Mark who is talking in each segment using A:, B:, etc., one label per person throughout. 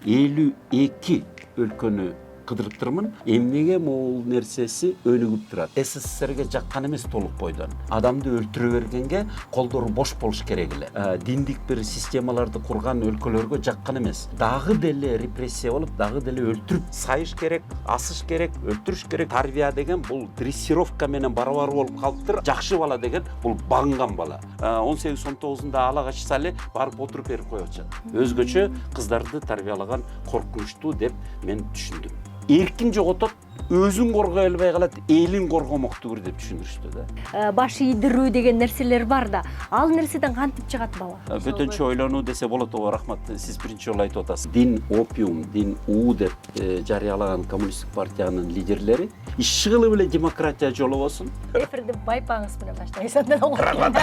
A: 52 өлкөнү кыдырып турмун. Эмнеге могул нерсеси өнүгүп турат. СССРге жаккан эмес толук бойдон. Адамды өлтүрө бергенге колдору бош болуш керек эле. Диндик бир системаларды курган өлкөлөргө жаккан эмес. Дагы деле репрессия болуп, дагы деле өлтүрүп, сайыш керек, асыш керек, өлтүрүш керек. Тарбия деген бул дрессировка менен барабар болуп калыптыр. Жакшы бала деген бул багынган бала. 18-19-да ала качса эле барып отуруп берип коюп атышат. Өзгөчө кыздарды тарбиялаган коркунучтуу деп мен түшүндүм. Эркин жоготот, өзүн коргой албай калат, элин коргомоктур деп түшүндүрүштү да.
B: Баш ийдирүү деген нерселер бар да. Ал нерседен кантип чыгат бала?
A: Бөтөнчө ойлонуу десе болот. Рахмат, сиз биринчи жолу айтып атасыз. Дин опиум, дин уу деп жарыялаган коммунисттик партиянын лидерлери иш кылып эле демократия жолу болсун.
B: Эфирди байпаңыз менен баштайсыз андан окуйм.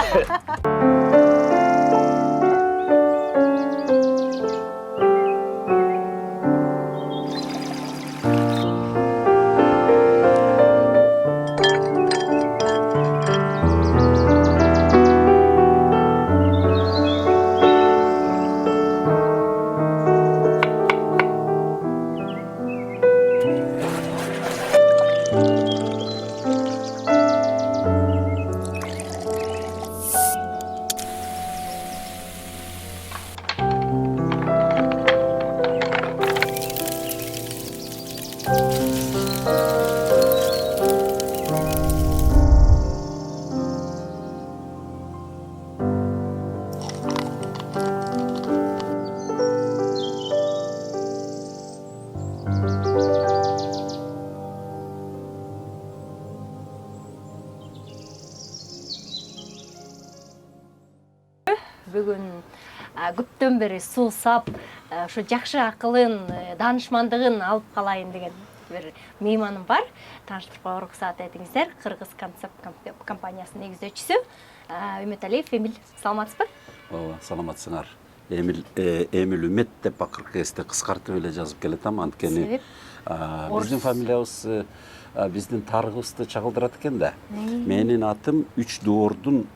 B: Бүгүн көптөн бери суусап, ошо жакшы акылын, даанышмандыгын алып калайын деген бир мейманым бар. Тааныштырууга уруксаат этиңиздер. Кыргыз концепт компаниясынын негиздөөчүсү Үмөталиев Эмил. Саламатсызбы?
A: Ооба, саламатсыңар. Эмил Үмөт деп акыркы кезде кыскартып эле жазып келатам, анткени биздин фамилиябыз биздин тарыхыбызды чагылдырат экен да. Менин атым 3 доордун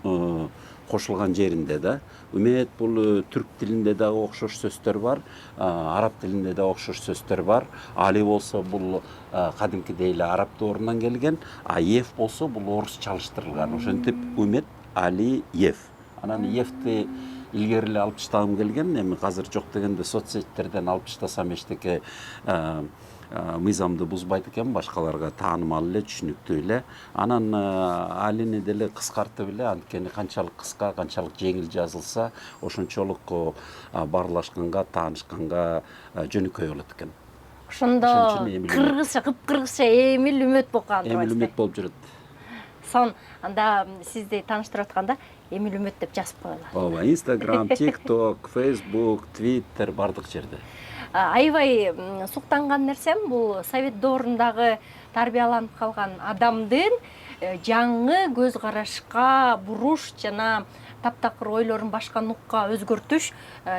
A: кошулган жеринде да. Үмөт бул түрк тилинде дагы окшош сөздөр бар, араб тилинде да окшош сөздөр бар. Али болсо бул кадимкидей эле араб доорунан келген, а Ев болсо бул орусча алыштырылган. Ошентип Үмөт Али Ев. Анан Евти илгери эле алып таштагым келген, эми азыр жок дегенде соцсеттерден алып таштасам эчтеке мыйзамды бузбайт экен, башкаларга таанымал эле, түшүнүктүү эле. Анан Алини деле кыскартып эле, анткени канчалык кыска, канчалык жеңил жазылса, ошончолук баарлашканга, таанышканга жөнөкөй болот экен.
B: Ошондо кыргызча, кыпкыргызча Эмил Үмөт болуп калды.
A: Эмил Үмөт болуп жүрөт.
B: Сон анда сизди тааныштырып атканда Эмил Үмөт деп жазып коелу.
A: Ооба, Instagram, TikTok, Facebook, Twitter бардык жерде.
B: Аябай суктанган нерсем бул совет доорундагы тарбияланып калган адамдын жаңы көз карашка буруш жана таптакыр ойлорун башка нукка өзгөртүш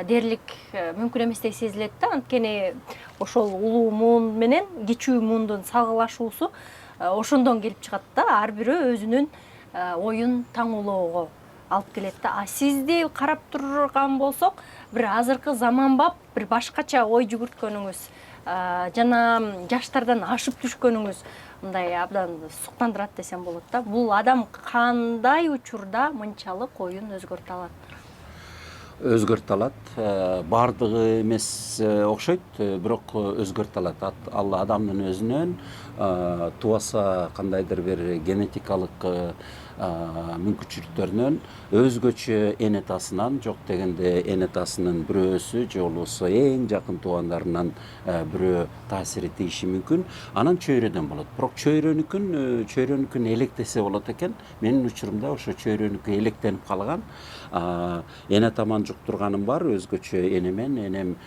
B: дээрлик мүмкүн эместей сезилет да. Анткени ошол улуу муун менен кичүү муундун салгылашуусу ошондон келип чыгат да. Ар бирөө өзүнүн оюн таңуулоого алып келет да. Сизди карап турган болсок, бир азыркы заманбап, бир башкача ой жүгүрткөнүңүз, жана жаштардан ашып түшкөнүңүз мындай абдан суктандырат десем болот да. Бул адам кандай учурда мынчалык оюн өзгөртө алат?
A: Өзгөртө алат. Бардыгы эмес окшойт, бирок өзгөртө алат. Ал адамдын өзүнөн тубаса кандайдыр бир генетикалык мүмкүнчүлүктөрүнөн, өзгөчө эн атасынан, жок дегенде эн атасынын бирөөсү же болбосо эң жакын туугандарынан бирөө таасир этиши мүмкүн. Анан чөйрөдөн болот. Бирок чөйрөнүкүн электесе болот экен. Менин учурумда ошо чөйрөнүкү электенип калган. Эн атаман жуктурганым бар, өзгөчө энемен, энем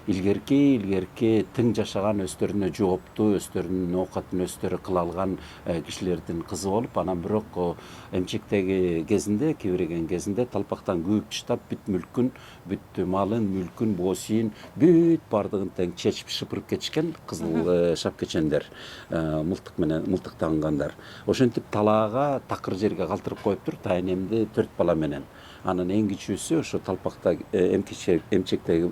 A: илгерки тың жашаган, өздөрүнө жооптуу, өздөрүнүн оокатын өздөрү кыла алган кишилердин кызы болуп, анан бирок эмчектеги кезинде, кибиреген кезинде талпактан күйүп таштап, бүт мүлкүн, бүт малын, мүлкүн, боосүйүн, бүт бардыгын тең чечип шыпырып кетишкен кызыл шапкечендер, мылтык таңгандар. Ошентип талаага такыр жерге калтырып коюптур, та энемди 4 бала менен. Анын эң кичүүсү ошо Талпакта эмчектеги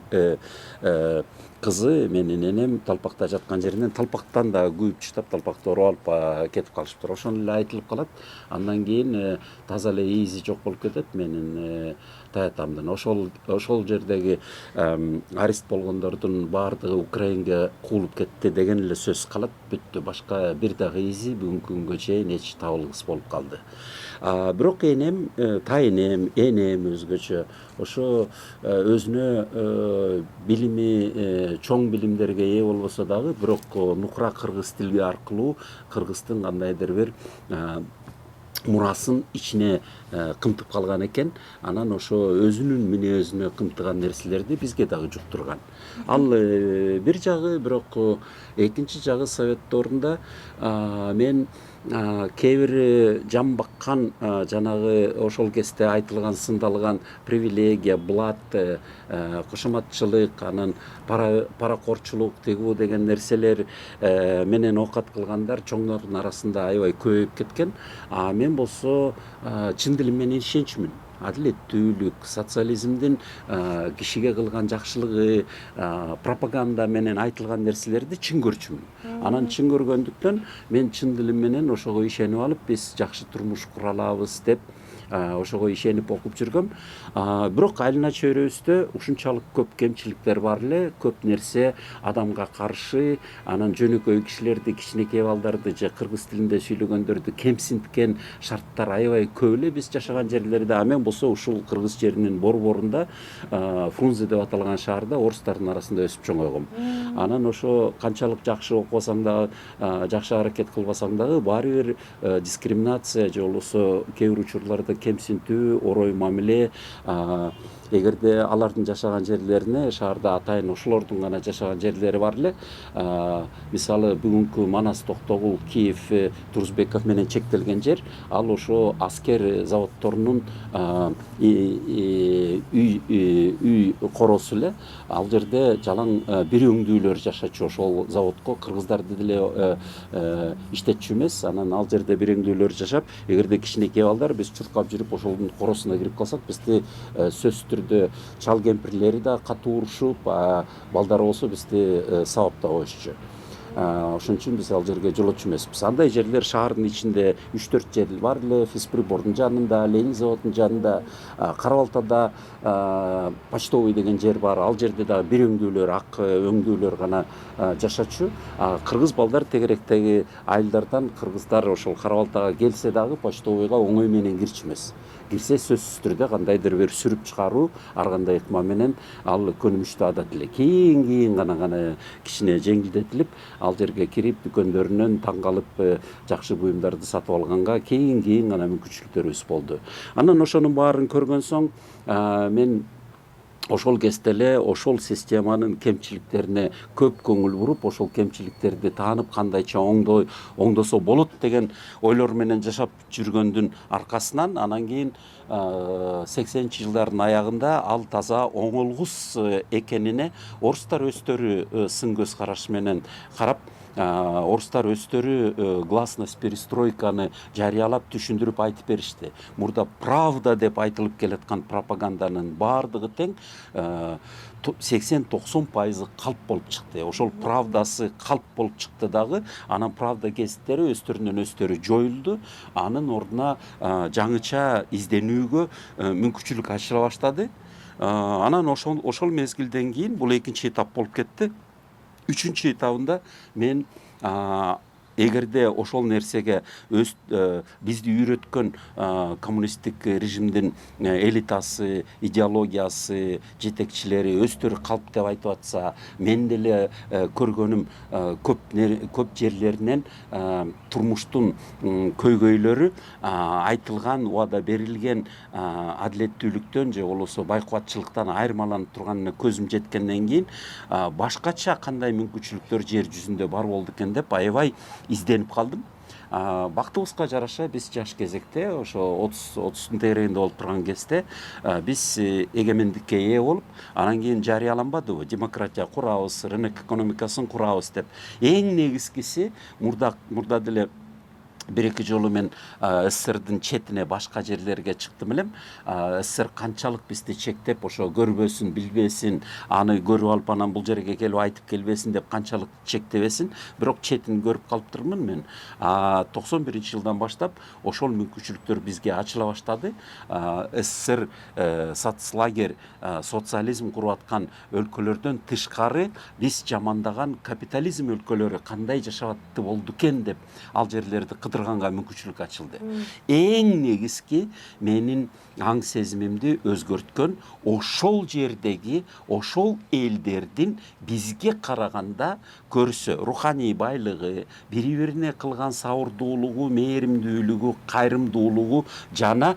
A: кызы менин энем Талпакта жаткан жеринен Талпактан да күйүп чыштап Талпакта ороп алып кетип калышыптыр. Ошону эле айтылып калат. Андан кийин таза эле ээзи жок болуп кетет менин таятамдын. Ошол жердеги арест болгондордун баардыгы Украинага куулуп кетти деген эле сөз калат. Бүттү. Башка бир дагы изи бүгүнкү күнгө чейин эч табылгыс болуп калды. Бирок энем, тайынем, энем өзгөчө ошо өзүнө билими, чоң билимдерге ээ болбосо дагы, бирок нукура кыргыз тили аркылуу кыргыздын кандайдыр бир мурасын ичине кымтып калган экен. Анан ошо өзүнүн мүнөзүнө кымтыган нерселерди бизге дагы жуктурган. Ал бир жагы, бирок экинчи жагы Совет доорунда мен кээ бир жан баккан жанагы ошол кезде айтылган сындалган привилегия, блат, кошоматчылык, анан паракорчулук тигүү деген нерселер менен оокат кылгандар чоңдордун арасында аябай көбөйүп кеткен. Мен болсо чын дилим менен ишенчүмүн. Адилеттүүлүк, социализмдин кишиге кылган жакшылыгы, пропаганда менен айтылган нерселерди чын көрчүмүн. Анан чын көргөндүктөн мен чын дилим менен ошого ишенип алып, биз жакшы турмуш кура алабыз деп ошого ишенип окуп жүргөм. Бирок айылына чөйрөбүздө ушунчалык көп кемчиликтер бар эле, көп нерсе адамга каршы, анан жөнөкөй кишилерди, кичинекей балдарды же кыргыз тилинде сүйлөгөндөрдү кемсинткен шарттар аябай көп эле биз жашаган жерлерде. Мен болсо ушул кыргыз жеринин борборунда, Фрунзе деп аталган шаарда орустардын арасында өсүп чоңойгом. Анан ошо канчалык жакшы окубасаң дагы, жакшы аракет кылбасаң дагы баары бир дискриминация же болбосо кээ бир учурларда кемсинтүү, орой мамиле, эгерде алардын жашаган жерлерине шаарда атайын ошолордун гана жашаган жерлери бар эле. Мисалы бүгүнкү Манас, Токтогул, Киев, Турузбеков менен чектелген жер, ал ошо аскер заводдорунун үй коросу эле. Ал жерде жалаң бир өңдүүлөр жашачу. Ошол заводко кыргыздарды деле иштетчү эмес. Анан ал жерде бир өңдүүлөр жашап, эгерде кичинекей балдар биз чуркап жүрүп ошолдун коросуна кирип калсак, бизди сөзсүз түрдө чал кемпирлери да катуу урушуп, балдар болсо бизди сабап да коюшчу. Ошон үчүн биз ал жерге жолочу эмеспиз. Андай жерлер шаардын ичинде 3-4 жер бар эле. Физприбордун жанында, Ленин заводунун жанында, Кара-Балтада почтовый деген жер бар. Ал жерде дагы бир өңдүүлөр, ак өңдүүлөр гана жашачу. Кыргыз балдар тегеректеги айылдардан кыргыздар ошол Кара-Балтага келсе дагы почтовыйга оңой менен кирчү эмес. Кирсе сөзсүз түрдө кандайдыр бир сүрүп чыгаруу, ар кандай ыкма менен ал көнүмүштүү адат эле. Кийин гана кичине жеңилдетилип, ал жерге кирип дүкөндөрүнөн таң калып жакшы буюмдарды сатып алганга кийин гана мүмкүнчүлүктөрүбүз болду. Анан ошонун баарын көргөн соң мен ошол кезде эле ошол системанын кемчиликтерине көп көңүл буруп, ошол кемчиликтерди таанып, кандайча оңдосо болот деген ойлор менен жашап жүргөндүн аркасынан анан кийин 80-чи жылдардын аягында ал таза оңолгус экенине орустар өздөрү сын көз караш менен карап, орустар өздөрү гласность перестройканы жарыялап түшүндүрүп айтып беришти. Мурда правда деп айтылып келаткан пропаганданын баардыгы тең 80-90% калп болуп чыкты. Ошол правдасы калп болуп чыкты дагы. Анан правда гезиттери өздөрүнөн өздөрү жоюлду. Анын ордуна жаңыча изденүүгө мүмкүнчүлүк ачыла баштады. Анан ошол мезгилден кийин бул экинчи этап болуп кетти. Үчүнчү этабында мен эгерде ошол нерсеге бизди үйрөткөн коммунисттик режимдин элитасы, идеологиясы, жетекчилери өздөрү калп деп айтып атса, мен деле көргөнүм көп жерлеринен турмуштун көйгөйлөрү айтылган, убада берилген адилеттүүлүктөн же болбосо байкубатчылыктан айырмаланып турганына көзүм жеткенден кийин башкача кандай мүмкүнчүлүктөр жер жүзүндө бар болду экен деп аябай изденип калдым. Бактыбызга жараша биз жаш кезекте ошо 30-тун тегерегинде болуп турган кезде биз эгемендикке ээ болуп, анан кийин жарыяланбадыбы, демократия курабыз, рынок экономикасын курабыз деп. Эң негизгиси мурда деле bir-эки жолу мен СССРдин четине башка жерлерге чыктым элем. СССР канчалык бизди чектеп, ошо көрбөсүн, билбесин, аны көрүп алып анан бул жерге келип айтып келбесин деп канчалык чектебесин, бирок четин көрүп калыптырмын мен. 91-жылдан баштап ошол мүмкүнчүлүктөр бизге ачыла баштады. СССР соцлагерь, социализм куруп аткан өлкөлөрдөн тышкары биз жамандаган капитализм өлкөлөрү кандай жашап болду экен деп ал жерлерди кыдырганга мүмкүнчүлүк ачылды. Эң негизги менин аң сезимимди өзгөрткөн ошол жердеги, ошол элдердин бизге караганда көрсө руханий байлыгы, бири-бирине кылган сабырдуулугу, мээримдүүлүгү, кайрымдуулугу жана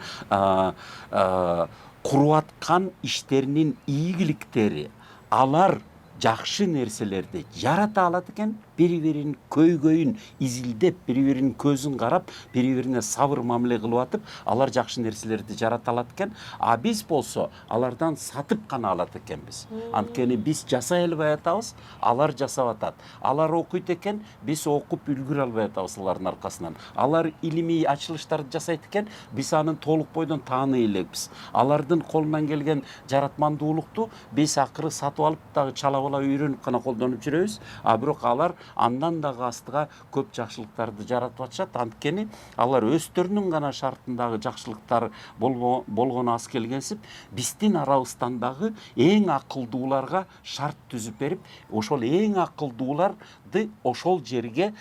A: куруп аткан иштеринин ийгиликтери, алар жакшы нерселерди жарата алат экен, бири-биринин көйгөйүн изилдеп, бири-биринин көзүн карап, бири-бирине сабыр мамиле кылып атып, алар жакшы нерселерди жарата алат экен. А биз болсо алардан сатып гана алат экенбиз. Анткени биз жасай албай атабыз, алар жасап атат. Алар окуйт экен, биз окуп үлгүрө албай атабыз алардын аркасынан. Алар илимий ачылыштарды жасайт экен, биз анын толук бойдон тааный элекпиз. Алардын колунан келген жаратмандуулукту биз акыры сатып алып дагы чала бала үйрөнүп гана колдонуп жүрөбүз. Бирок алар андан дагы астыга көп жакшылыктарды жаратып атышат. Анткени алар өздөрүнүн гана шартындагы жакшылыктар болгону аз келгенсип, биздин арабыздан дагы эң акылдууларга шарт түзүп берип, ошол эң акылдууларды ошол жерге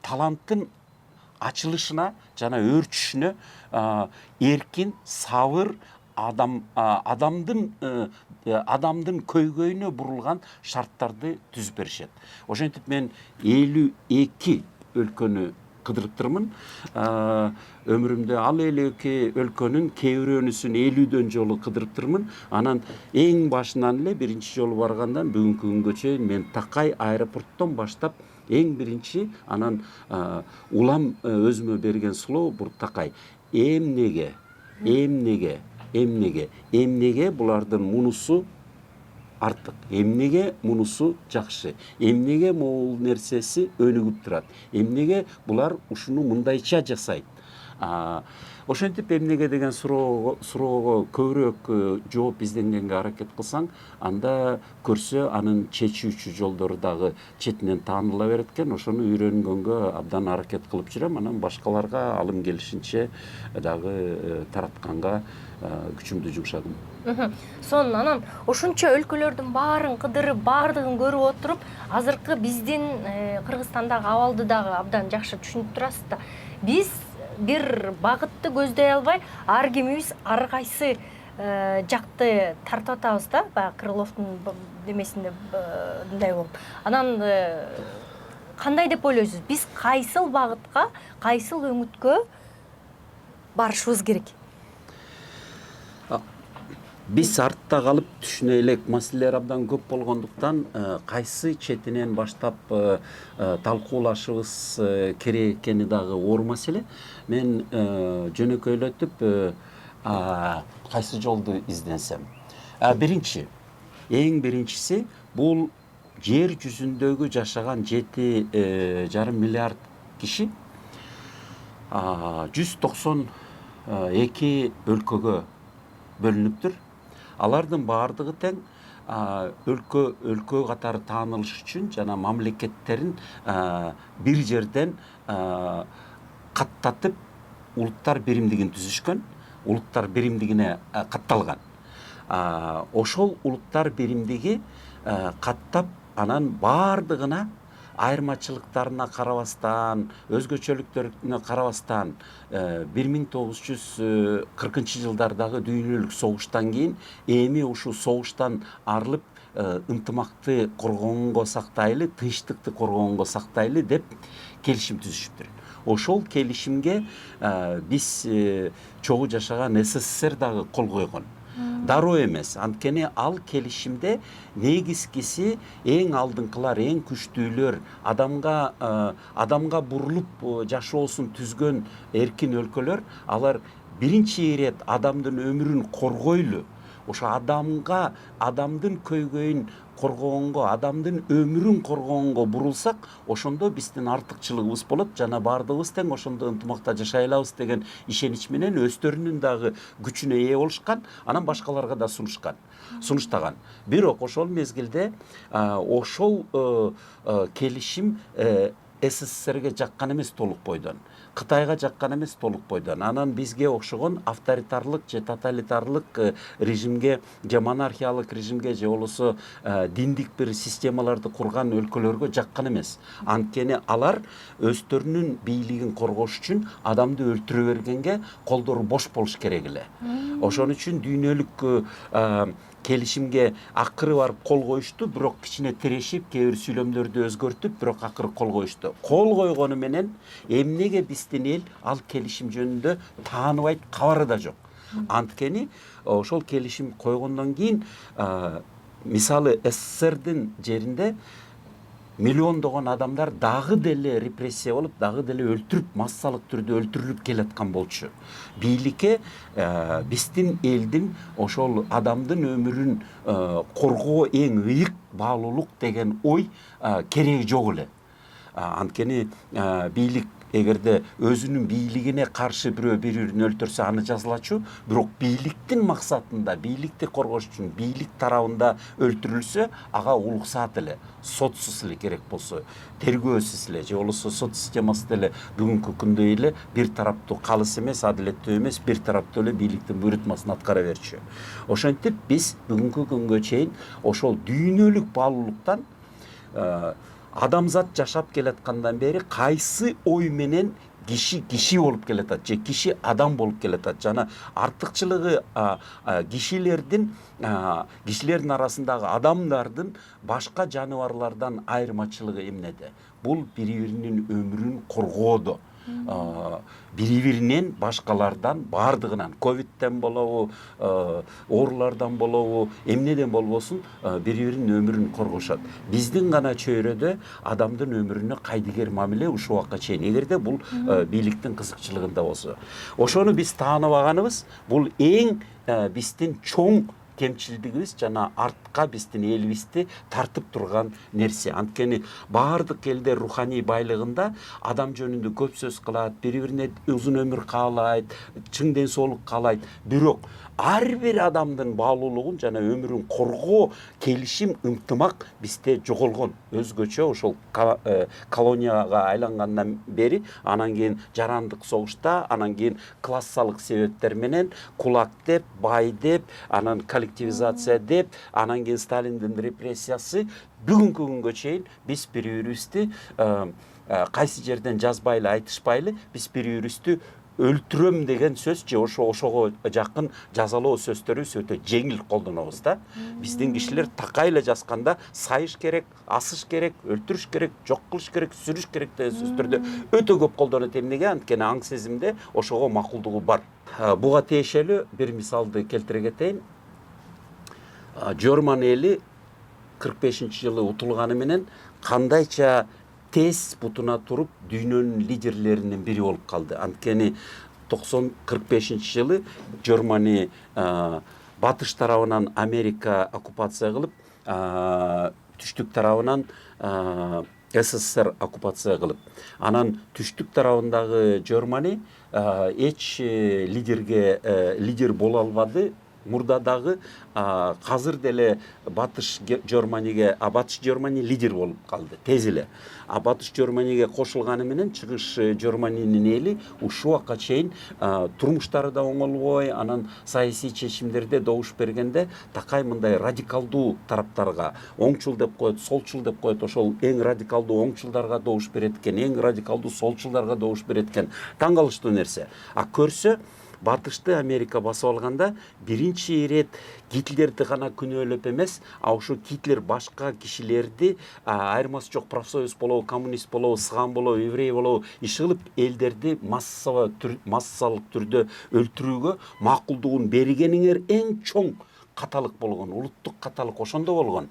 A: таланттын ачылышына жана өөрчүшүнө эркин, сабыр, адамдын көйгөйүнө бурулган шарттарды түзүп беришет. Ошентип мен 52 өлкөнү кыдырыптырмын. Өмүрүмдө ал 52 өлкөнүн кээ бирөөнүсүн 50дөн жолу кыдырыптырмын. Анан эң башынан эле биринчи жолу баргандан бүгүнкү күнгө чейин мен Такай аэропорттон баштап эң биринчи анан улам өзүмө берген сулоо бул Такай. Эмнеге булардын мунусу артык, эмнеге мунусу жакшы, эмнеге могул нерсеси өнүгүп турат, эмнеге булар ушуну мындайча жасайт. Ошентип эмнеге деген суроого көбүрөөк жооп изденгенге аракет кылсаң, анда көрсө анын чечүүчү жолдору дагы четинен тааныла берет экен. Ошону үйрөнгөнгө абдан аракет кылып жүрөм. Анан башкаларга алым келишинче дагы таратканга күчүмдү жумшадым.
B: Сонун анан ошончо өлкөлөрдүн баарын кыдырып, баардыгын көрүп отуруп, азыркы биздин Кыргызстандагы абалды дагы абдан жакшы түшүнүп турасыз да. Биз бир багытты көздөй албай, ар кимибиз ар кайсы жакты тартып атабыз да, баягы Крыловдун демесинде мындай болуп. Анан кандай деп ойлойсуз? Биз кайсыл багытка, кайсыл өңүткө барышыбыз керек?
A: Биз артта калып түшүнө элек маселелер абдан көп болгондуктан кайсы четинен баштап талкуулашыбыз керек экени дагы оор маселе. Мен жөнөкөйлөтүп кайсы жолду изденсем. Эң биринчиси бул жер жүзүндөгү жашаган 7,5 миллиард киши 192 өлкөгө бөлүнүптүр. Алардын баардыгы тең өлкө катары таанылыш үчүн жана мамлекеттерин бир жерден каттатып улуттар биримдигин түзүшкөн, улуттар биримдигине катталган. Ошол улуттар биримдиги каттап анан баардыгына айырмачылыктарына карабастан, өзгөчөлүктөрүнө карабастан 1940-жылдардагы дүйнөлүк согуштан кийин эми ушул согуштан арылып ынтымакты коргоонго сактайлы, тынчтыкты коргоонго сактайлы деп келишим түзүшүптүр. Ошол келишимге биз чогуу жашаган СССР дагы кол койгон. Дароо эмес. Анткени ал келишимде негизгиси эң алдыңкылар, эң күчтүүлөр, адамга бурулуп жашоосун түзгөн эркин өлкөлөр, алар биринчи ирет адамдын өмүрүн коргойлу, ошо адамдын көйгөйүн коргогонго, адамдын өмүрүн коргогонго бурулсак, ошондо биздин артыкчылыгыбыз болот жана баардыгыбыз тең ошондо ынтымакта жашай алабыз деген ишенич менен өздөрүнүн дагы күчүнө ээ болушкан, анан башкаларга да сунуштаган. Бирок ошол мезгилде ошол келишим СССРге жаккан эмес толук бойдон, Кытайга жаккан эмес толук бойдон. Анан бизге окшогон авторитарлык же тоталитарлык режимге же монархиялык режимге же болбосо диндик бир системаларды курган өлкөлөргө жаккан эмес. Анткени алар өздөрүнүн бийлигин коргош үчүн адамды өлтүрө бергенге колдору бош болуш керек эле. Ошон үчүн дүйнөлүк келишимге акыры барып кол коюшту, бирок кичине тирешип, кээ бир сүйлөмдөрдү өзгөртүп, бирок акыры кол коюшту. Кол койгону менен эмнеге биздин эл ал келишим жөнүндө тааныбайт, кабары да жок. Анткени ошол келишим койгондон кийин мисалы СССРдин жеринде миллиондогон адамдар дагы деле репрессия болуп, дагы деле өлтүрүп, массалык түрдө өлтүрүлүп келаткан болчу. Бийликке биздин элдин ошол адамдын өмүрүн коргоо эң ыйык баалуулук деген ой кереги жок эле. Анткени бийлик эгерде өзүнүн бийлигине каршы бирөө бири-бирин өлтүрсө аны жазалачу, бирок бийликтин максатында, бийликти коргош үчүн бийлик тарабында өлтүрүлсө, ага улуксаат эле, сотсуз эле керек болсо, тергөөсүз эле же болбосо сот системасы деле бүгүнкү күндө эле бир тараптуу калыс эмес, адилеттүү эмес, бир тараптуу эле бийликтин буйрутмасын аткара берчү. Ошентип биз бүгүнкү күнгө чейин ошол дүйнөлүк баалуулуктан адамзат жашап келаткандан бери кайсы ой менен киши болуп келатат же киши адам болуп келатат жана артыкчылыгы кишилердин арасындагы адамдардын башка жаныбарлардан айырмачылыгы эмнеде? Бул бири-биринин өмүрүн коргоодо. Бири-биринен башкалардан баардыгынан, ковидтен болобу, оорулардан болобу, эмнеден болбосун бири-биринин өмүрүн коргошот. Биздин гана чөйрөдө адамдын өмүрүнө кайдыгер мамиле ушул убакка чейин, эгерде бул бийликтин кызыкчылыгында болсо. Ошону биз тааныбаганыбыз бул эң биздин чоң кемчилдигибиз жана артка биздин элибизди тартып турган нерсе. Анткени баардык элдер руханий байлыгында адам жөнүндө көп сөз кылат, бири-бирине узун өмүр каалайт, чың ден соолук каалайт. Бирок ар бир адамдын баалуулугун жана өмүрүн коргоо келишим, ынтымак бизде жоголгон. Өзгөчө ошол колонияга айлангандан бери, анан кийин жарандык согушта, анан кийин классалык себептер менен кулак деп, бай деп, анан коллективизация деп, анан кийин Сталиндин репрессиясы бүгүнкү күнгө чейин биз бири-бирибизди кайсы жерден жазбайлы, айтышпайлы, биз бири-бирибизди өлтүрөм деген сөз же ошого жакын жазалоо сөздөрүбүз өтө жеңил колдонобуз да. Биздин кишилер такай эле жазганда сайыш керек, асыш керек, өлтүрүш керек, жок кылыш керек, сүрүш керек деген сөздөрдү өтө көп колдонот. Эмнеге? Анткени аң сезимде ошого макулдугу бар. Буга тиешелүү бир мисалды келтире кетейин. Жорман эли 45-жылы утулганы менен кандайча тез бутуна туруп дүйнөнүн лидерлеринин бири болуп калды. Анткени 45-жылы Жормани батыш тарабынан Америка оккупация кылып, түштүк тарабынан СССР оккупация кылып, анан түштүк тарабындагы Жормани эч лидер боло албады. Мурда дагы азыр деле батыш Жормани лидер болуп калды, тез эле. Батыш Жорманиге кошулганы менен чыгыш Жорманинин эли ушул убакка чейин турмуштары да оңолбой, анан саясий чечимдерде добуш бергенде такай мындай радикалдуу тараптарга, оңчул деп коет, солчул деп коет, ошол эң радикалдуу оңчулдарга добуш берет экен, эң радикалдуу солчулдарга добуш берет экен. Таң калыштуу нерсе. Көрсө батышты Америка басып алганда биринчи ирет Гитлерди гана күнөөлөп эмес, ошо Гитлер башка кишилерди айырмасы жок, профсоюз болобу, коммунист болобу, сыган болобу, еврей болобу, иш кылып элдерди массалык түрдө өлтүрүүгө макулдугун бергениңер эң чоң каталык болгон, улуттук каталык ошондо болгон.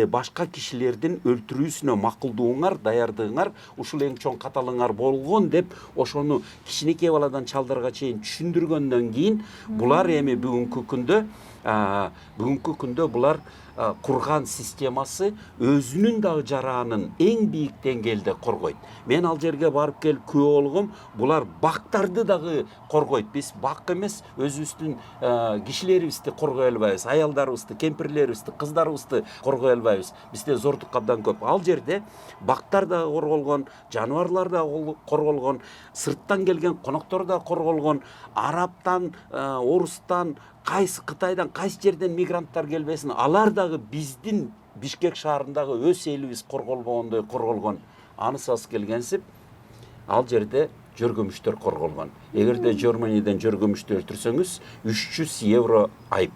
A: Башка кишилердин өлтүрүүсүнө макулдууңар, даярдыгыңар ушул эң чоң каталыгыңар болгон деп ошону кичинекей баладан чалдарга чейин түшүндүргөндөн кийин булар эми бүгүнкү күндө булар курган системасы өзүнүн дагы жаранын эң бийик деңгээлде коргойт. Мен ал жерге барып келип күбө болгом, булар бактарды дагы коргойт. Биз бак эмес, өзүбүздүн кишилерибизди коргой албайбыз, аялдарыбызды, кемпирлерибизди, кыздарыбызды коргой албайбыз. Бизде зордук абдан көп. Ал жерде бактар дагы корголгон, жаныбарлар дагы корголгон, сырттан келген коноктор да корголгон, араптан, орустан, кайсы Кытайдан, кайсы жерден мигранттар келбесин, алар дагы биздин Бишкек шаарындагы өз элибиз корголбогондой корголгон. Анысыз келгенсип, ал жерде жөргөмүштөр корголгон. Эгерде Германиядан жөргөмүштү өлтүрсөңүз, 300 евро айып.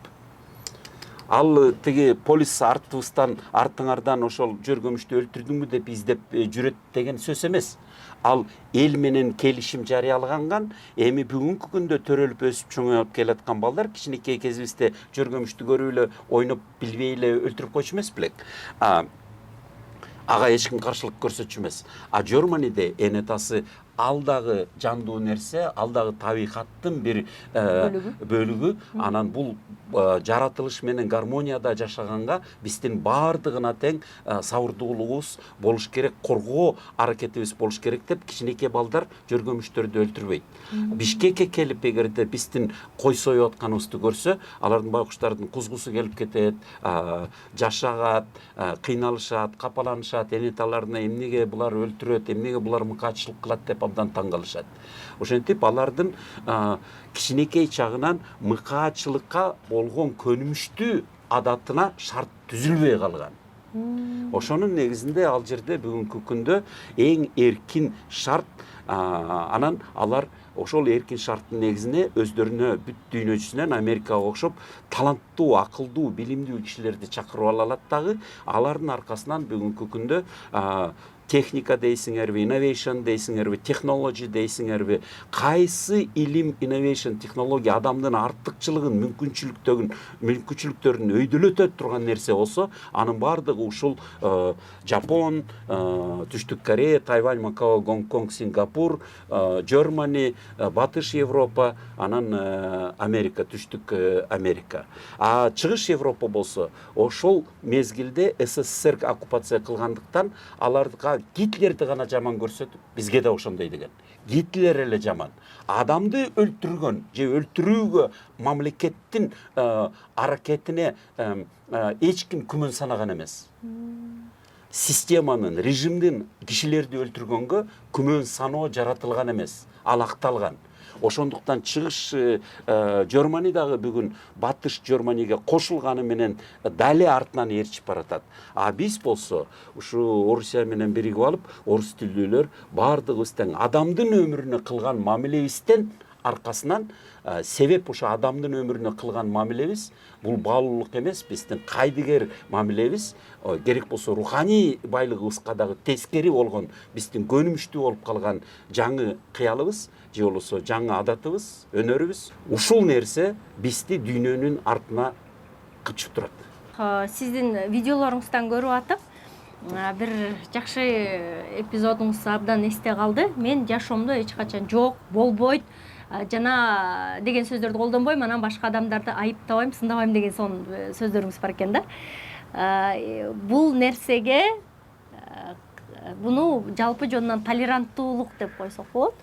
A: Ал тиги полис артыңардан ошол жөргөмүштү өлтүрдүңбү деп издеп жүрөт деген сөз эмес. Ал эл менен келишим жарыялаганган, эми бүгүнкү күндө төрөлүп өсүп чоңоюп келаткан балдар кичинекей кезибизде жөргөмүштү көрүп эле ойноп билбей эле өлтүрүп койчу эмес белек. Ага эч ким каршылык көрсөтчү эмес. Германияда энетасы ал дагы жандуу нерсе, ал дагы табигаттын бир бөлүгү. Анан бул жаратылыш менен гармонияда жашаганга биздин баардыгына тең сабырдуулугубуз болуш керек, коргоо аракетибиз болуш керек деп кичинекей балдар жөргөмүштөрдү өлтүрбөйт. Бишкекке келип эгерде биздин кой союп атканыбызды көрсө, алардын байкуштардын кузгусу келип кетет, жашагат, кыйналышат, капаланышат, энеталарына эмнеге булар өлтүрөт, эмнеге булар мыкаатчылык кылат деп абдан таң калышат. Ошентип алардын кичинекей чагынан мыкаатчылыкка болгон көнүмүштүү адатына шарт түзүлбөй калган. Ошонун негизинде ал жерде бүгүнкү күндө эң эркин шарт, анан алар ошол эркин шарттын негизине өздөрүнө бүт дүйнө жүзүнөн Америкага окшоп таланттуу, акылдуу, билимдүү кишилерди чакырып алат дагы. Алардын аркасынан бүгүнкү күндө техника дейсиңерби, innovation дейсиңерби, technology дейсиңерби, кайсы илим, innovation, технология адамдын артыкчылыгын, мүмкүнчүлүктөрүн өйдөлөтө турган нерсе болсо, анын баардыгы ушул Жапон, Түштүк Корея, Тайвань, Макао, Гонконг, Сингапур, Германия, Батыш Европа, анан Америка, Түштүк Америка. Чыгыш Европа болсо, ошол мезгилде СССР оккупация кылгандыктан алардыга Гитлерди гана жаман көрсөтүп, бизге да ошондой деген. Гитлер эле жаман. Адамды өлтүргөн же өлтүрүүгө мамлекеттин аракетине эч ким күмөн санаган эмес. Системанын, режимдин кишилерди өлтүргөнгө күмөн саноо жаратылган эмес, ал акталган. Ошондуктан чыгыш Германиядагы бүгүн батыш Германияга кошулганы менен дали артынан ээрчип баратат. Биз болсо ушу Орусия менен биригип алып, орус тилдүүлөр баардыгыбыз тең адамдын өмүрүнө кылган мамилебизден аркасынан себеп ошо адамдын өмүрүнө кылган мамилебиз бул баалуулук эмес, биздин кайдыгер мамилебиз, керек болсо руханий байлыгыбызга дагы тескери болгон, биздин көнүмүштүү болуп калган жаңы кыялыбыз же болбосо жаңы адатыбыз, өнөрүбүз, ушул нерсе бизди дүйнөнүн артына кычып турат.
B: Сиздин видеолоруңуздан көрүп атып, бир жакшы эпизодуңуз абдан эсте калды. Мен жашоомдо эч качан жок, болбойт жана деген сөздөрдү колдонбойм, анан башка адамдарды айыптабайм, сындабайм деген сон сөздөрүңүз бар экен да. Бул нерсеге буну жалпы жонунан толеранттуулук деп койсок болот.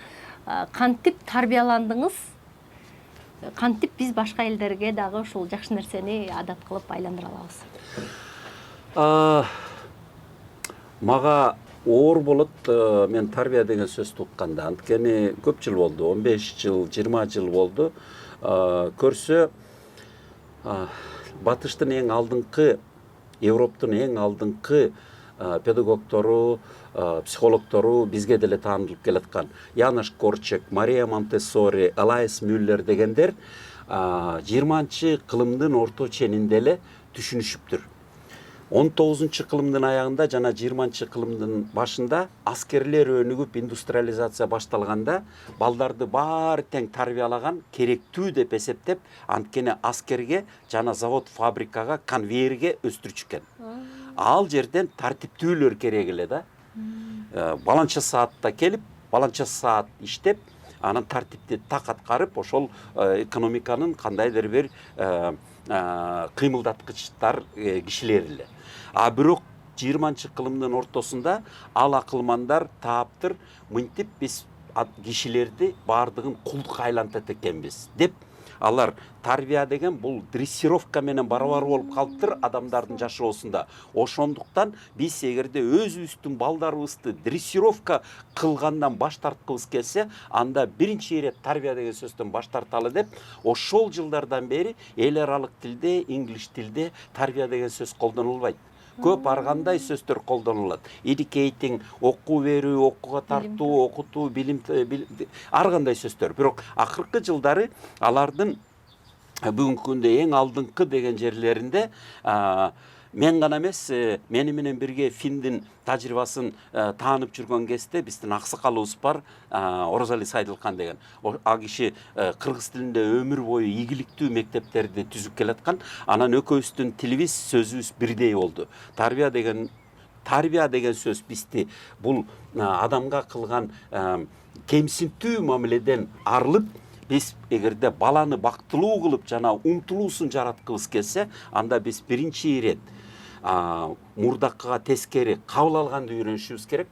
B: Кантип тарбияландыңыз? Кантип биз башка элдерге дагы ушул жакшы нерсени адат кылып айландыра алабыз?
A: Мага оор болот мен тарбия деген сөздү укканда. Анткени көп жыл болду, 15 жыл, 20 жыл болду. Көрсө батыштын эң алдыңкы, Европтун эң алдыңкы педагогтору, психологтору бизге деле таанылып келаткан. Янош Корчек, Мария Монтессори, Элайс Мюллер дегендер 20-кылымдын орто ченинде эле түшүнүшүптүр. 19 кылымдын аягында жана 20 кылымдын башында аскерлер өнүгүп индустриализация башталганда балдарды баары тең тарбиялаган керектүү деп эсептеп, анткени аскерге жана завод фабрикага конвейерге өстүрчү экен. Ал жерден тартиптүүлөр керек эле да. Баланча саатта келип, баланча саат иштеп, анан тартипти так аткарып, ошол экономиканын кандайдыр бир кыймылдаткычтар кишилер эле. А бирок 20 кылымдын ортосунда ал акылмандар тааптыр, мынтип биз кишилерди баардыгын кулдукка айлантат экенбиз деп, алар тарбия деген бул дрессировка менен барабар болуп калыптыр адамдардын жашоосунда. Ошондуктан биз эгерде өзүбүздүн балдарыбызды дрессировка кылгандан баш тарткыбыз келсе, анда биринчи ирет тарбия деген сөздөн баш тарталы деп, ошол жылдардан бери эл аралык тилде, инглиш тилде тарбия деген сөз колдонулбайт. Көп ар кандай сөздөр колдонулат. Educating, окуу берүү, окууга тартуу, окутуу, билим, ар кандай сөздөр. Бирок акыркы жылдары алардын бүгүнкү күндө эң алдыңкы деген жерлеринде мен гана эмес, мени менен бирге Финдин тажрыйбасын таанып жүргөн кезде биздин аксакалыбыз бар, Оразали Сайдылкан деген. А киши кыргыз тилинде өмүр бою ийгиликтүү мектептерди түзүп келаткан. Анан экөөбүздүн тилибиз, сөзүбүз бирдей болду. Тарбия деген сөз бизди бул адамга кылган кемсинтүү мамиледен арылып, биз эгерде баланы бактылуу кылып жана умтулуусун жараткыбыз келсе, анда биз биринчи ирет мурдакыга тескери кабыл алганды үйрөнүшүбүз керек.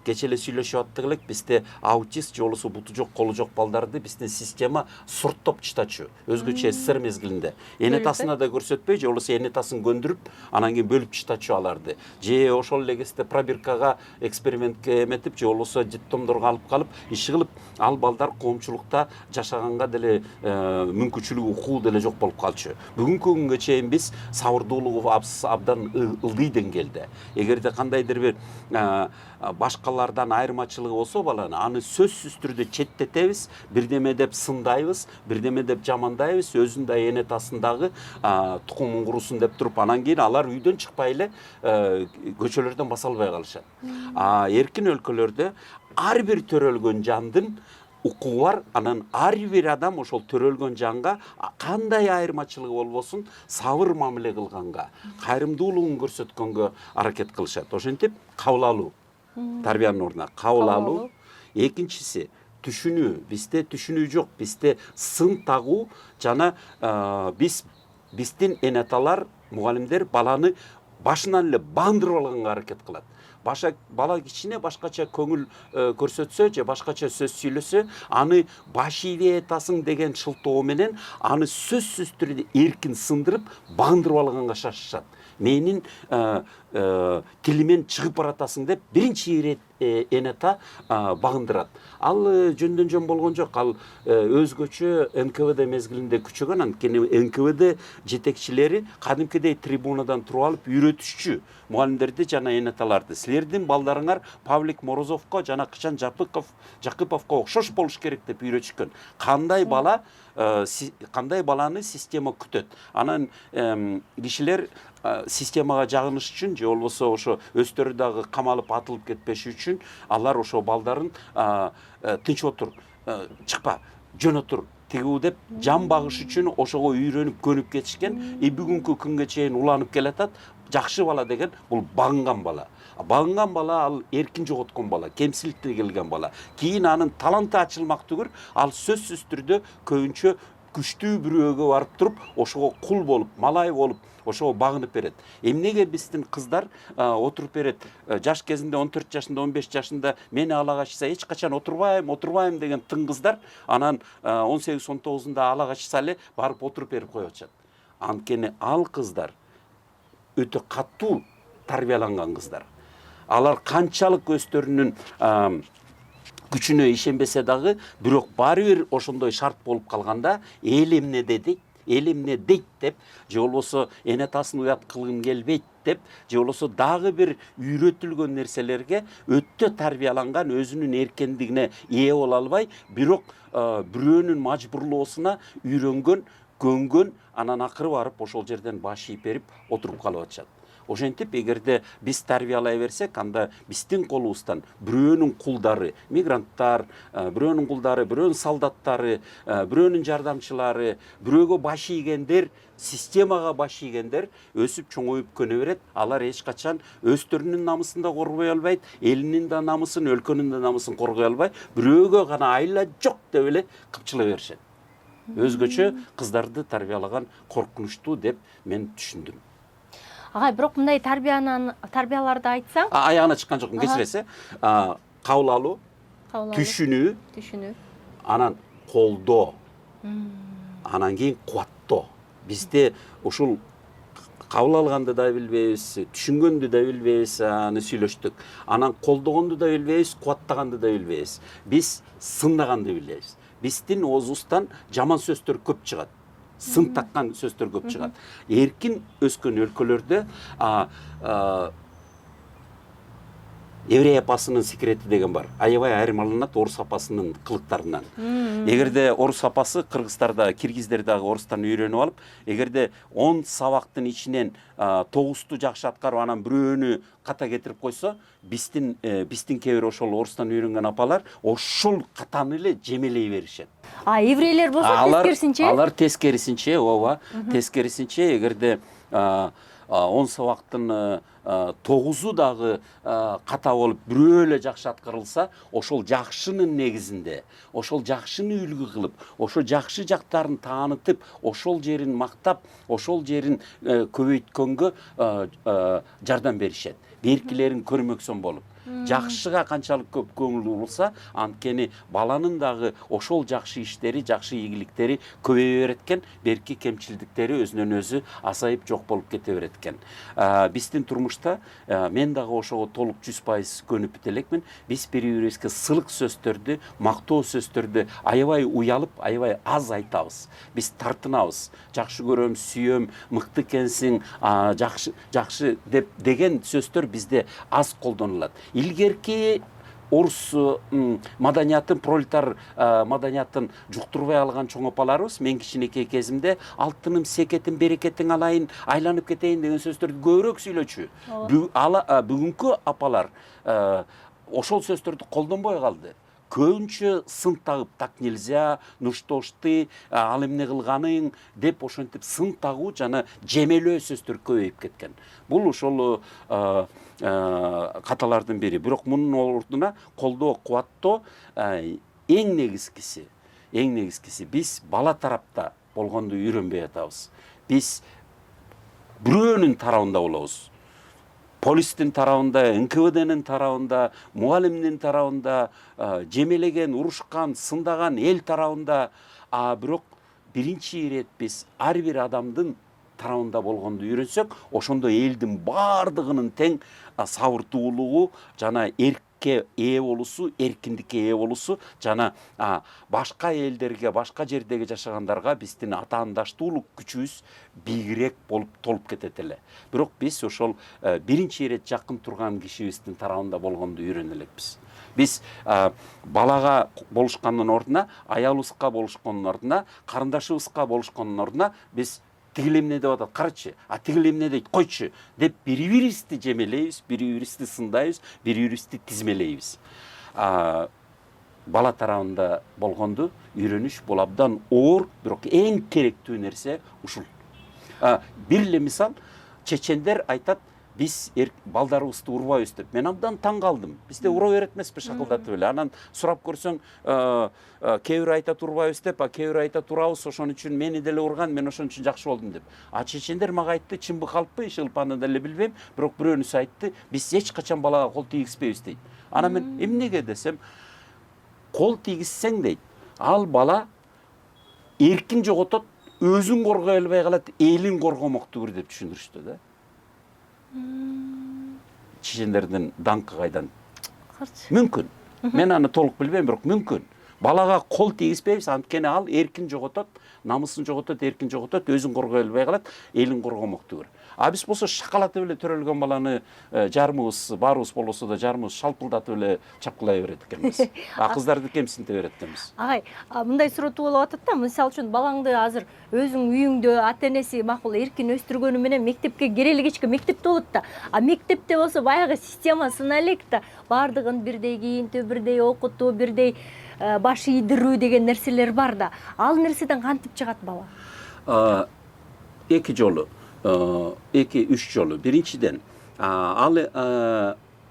A: Кече эле сүйлөшүп аттык элек, бизде аутист же болбосо буту жок, колу жок балдарды биздин система сорттоп чытачу. Өзгөчө СССР мезгилинде. Энетасына да көрсөтпөй, же болбосо энетасын көндүрүп, анан кийин бөлүп чытачу аларды. Же ошол эле кезде пробиркага экспериментке эметип, же болбосо детдомдорго алып калып, иш кылып, ал балдар коомчулукта жашаганга деле мүмкүнчүлүгү, укугу деле жок болуп калчу. Бүгүнкү күнгө чейин биз сабырдуулугу абдан ылдый деңгээлде. Эгерде кандайдыр бир башкалардан айырмачылыгы болсо баланы, аны сөзсүз түрдө четтетебиз, бирдеме деп сындайбыз, бирдеме деп жамандайбыз, өзүн да энетасындагы тукумун курусун деп туруп, анан кийин алар үйдөн чыкпай эле көчөлөрдөн баса албай калышат. Эркин өлкөлөрдө ар бир төрөлгөн жандын укугу бар, анан ар бир адам ошол төрөлгөн жанга кандай айырмачылыгы болбосун сабыр мамиле кылганга, кайрымдуулугун көрсөткөнгө аракет кылышат. Ошентип кабыл алуу, тарбиянын ордуна кабыл алуу. Экинчиси түшүнүү. Бизде түшүнүү жок, бизде сын тагуу жана биздин энеталар, мугалимдер баланы башынан эле баандырып алганга аракет кылат. Бала кичине башкача көңүл көрсөтсө же башкача сөз сүйлөсө, аны баш ийип атасың деген шылтоо менен аны сөзсүз түрдө эркин сындырып, баандырып алганга шашышат. Менин тилимен чыгып баратасың деп биринчи ирет энета багындырат. Ал жөндөн жөн болгон жок. Ал өзгөчө НКВД мезгилинде күчөгөн, анткени НКВД жетекчилери кадимкидей трибунадан туруп алып үйрөтүшчү мугалимдерди жана энеталарды. Силердин балдарыңар Павлик Морозовко жана Кычан Жакыповго окшош болуш керек деп үйрөтүшкөн. Кандай баланы система күтөт. Анан кишилер системага жагыныш үчүн же болбосо ошо өздөрү дагы камалып атылып кетпеш үчүн алар ошо балдарын тынч отур, чыкпа, жөн отур, тигүү деп жан багыш үчүн ошого үйрөнүп көнүп кетишкен. Бүгүнкү күнгө чейин уланып келатат. Жакшы бала деген бул багынган бала. Багынган бала ал эркин жоготкон бала, кемсиликте келген бала. Кийин анын таланты ачылмак түгүр, ал сөзсүз түрдө көбүнчө күчтүү бирөөгө барып туруп, ошого кул болуп, малай болуп, ошого багынып берет. Эмнеге биздин кыздар отуруп берет? Жаш кезинде 14 жашында, 15 жашында мени ала качса эч качан отурбайм деген тың кыздар, анан 18-19-да ала качса эле барып отуруп берип коюп атышат. Анткени ал кыздар өтө катуу тарбияланган кыздар. Алар канчалык өздөрүнүн күчүнө ишенбесе дагы, бирок баары бир ошондой шарт болуп калганда, эл эмне дейт деп, же болбосо энетасын уят кылгым келбейт деп, же болбосо дагы бир үйрөтүлгөн нерселерге өтө тарбияланган, өзүнүн эркиндигине ээ боло албай, бирок бирөөнүн мажбурлоосуна үйрөнгөн, көнгөн, анан акыры барып ошол жерден баш ийип берип отуруп калып атышат. Ошентип эгерде биз тарбиялай берсек, анда биздин колубуздан бирөөнүн кулдары, мигранттар, бирөөнүн кулдары, бирөөнүн солдаттары, бирөөнүн жардамчылары, бирөөгө баш ийгендер, системага баш ийгендер өсүп чоңоюп көнө берет. Алар эч качан өздөрүнүн намысын да коргой албайт, элинин да намысын, өлкөнүн да намысын коргой албай, бирөөгө гана айла жок деп эле кыпчыла беришет. Өзгөчө кыздарды тарбиялаган коркунучтуу деп мен түшүндүм.
B: Агай, бирок мындай тарбияларды айтсаң,
A: Аягына чыккан жокмун, кечиресиз. Кабыл алуу, түшүнүү, анан колдоо, анан кийин кубаттоо. Бизде ушул кабыл алганды да билбейбиз, түшүнгөндү да билбейбиз, аны сүйлөштүк. Анан колдогонду да билбейбиз, кубаттаганды да билбейбиз. Биз сындаганды билебиз. Биздин оозубуздан жаман сөздөр көп чыгат. Сын таккан сөздөр көп чыгат. Эркин өскөн өлкөлөрдө Еврей апасынын секрети деген бар. Аябай айырмаланат орус апасынын кылыктарынан. Эгерде орус апасы кыргыздарда, киргиздер дагы орустан үйрөнүп алып, эгерде 10 сабактын ичинен 9-ту жакшы аткарып, анан бирөөнү ката кетирип койсо, биздин кээ бир ошол орустан үйрөнгөн апалар ошол катаны эле жемелей беришет.
B: Еврейлер болсо тескерисинче?
A: Алар тескерисинче, ооба, тескерисинче, эгерде 10 сабактын 9-у дагы ката болуп бирөө эле жакшы аткарылса, ошол жакшынын негизинде, ошол жакшыны үлгү кылып, ошол жакшы жактарын таанытып, ошол жерин мактап, ошол жерин көбөйткөнгө жардам беришет. Беркилерин көрмөксөн болуп. Жакшыга канчалык көп көңүл бурулса, анткени баланын дагы ошол жакшы иштери, жакшы ийгиликтери көбөйө берет экен, берки кемчилдиктери өзүнөн өзү азайып жок болуп кете берет экен. Биздин турмушта мен дагы ошого толук 100% көнүп бите элекмин. Биз бири-бирибизге сылык сөздөрдү, мактоо сөздөрдү аябай уялып, аябай аз айтабыз. Биз тартынабыз. Жакшы көрөм, сүйөм, мыкты экенсиң, жакшы деп деген сөздөр бизде аз колдонулат. Илгерки орус маданиятын, пролетар маданиятын жуктурбай алган чоң апаларыбыз, мен кичинекей кезимде алтыным, секетим, берекетиң алайын, айланып кетейин деген сөздөрдү көбүрөөк сүйлөчү. Бүгүнкү апалар ошол сөздөрдү колдонбой калды. Көбүнчө сын тагып, так нельзя, ну что ж ты, ал эмне кылганың деп ошентип сын тагуу жана жемелөө сөздөр көбөйүп кеткен. Бул ошол каталардын бири. Бирок мунун ордуна колдоо, кубаттоо эң негизгиси биз бала тарапта болгонду үйрөнбөй атабыз. Биз бирөөнүн тарабында болобуз. Полистин тарабында, НКВДнын тарабында, мугалимдин тарабында, жемелеген, урушкан, сындаган эл тарабында, бирок биринчи ирет биз ар бир адамдын тарабында болгонду үйрөнсөк, ошондо элдин бардыгынын тең сабыртуулугу жана эркке ээ болуусу, эркиндикке ээ болуусу жана башка элдерге, башка жердеги жашагандарга биздин атаандаштуулук күчүбүз бийигирээк болуп толуп кетет эле. Бирок биз ошол биринчи ирет жакын турган кишибиздин тарабында болгонду үйрөнө элекпиз. Биз балага болушкандын ордуна, аялыбызга болушкандын ордуна, карындашыбызга болушкандын ордуна биз тигил эмне деп атат, карачы, тигил эмне дейт, койчу деп бири-бирибизди жемелейбиз, бири-бирибизди сындайбыз, бири-бирибизди тизмелейбиз. Бала тарабында болгонду үйрөнүш бул абдан оор, бирок эң керектүү нерсе ушул. Бир эле мисал, чечендер айтат, биз балдарыбызды урбайбыз деп. Мен абдан таң калдым. Бизде ура берет эмеспи шакылдатып эле. Анан сурап көрсөң, кээ бир айтат урбайбыз деп, кээ бир айтат урабыз, ошон үчүн мени деле урган, мен ошон үчүн жакшы болдум деп. Чечендер мага айтты, чынбы калппы, ишылпаны деле билбейм, бирок бирөөнүсү айтты, биз эч качан балага кол тийгизбейбиз дейт. Анан мен эмнеге десем, кол тийгизсең дейт, ал бала эркин жоготот, өзүн коргой албай калат, элин коргомокту күр деп түшүндүрүштү да. Чечендердин даңкы кайдан? Мүмкүн. Мен аны толук билбейм, бирок мүмкүн. балага кол тийгизбейбиз, анткени ал эркин жоготот, намысын жоготот, эркин жоготот, өзүн коргой албай калат, элин коргомок түгүр. А биз болсо шакалатып эле төрөлгөн баланы жарымыбыз, баарыбыз болбосо да жарымыбыз шалпылдатып эле чапкылай берет экенбиз. А кыздарды кемсинте берет экенбиз.
B: Агай, мындай сурооттуу болуп атат да, мисалы үчүн балаңды азыр өзүң үйүңдө ата энеси макул эркин өстүргөнү менен мектепке кирели кечке мектепте болот да. А мектепте болсо баягы система сына элек да, баардыгын бирдей кийинтүү, бирдей окутуу, бирдей баш ийдирүү деген нерселер бар да. Ал нерседен кантип чыгат бала?
A: Эки жолу, эки-үч жолу. Биринчиден,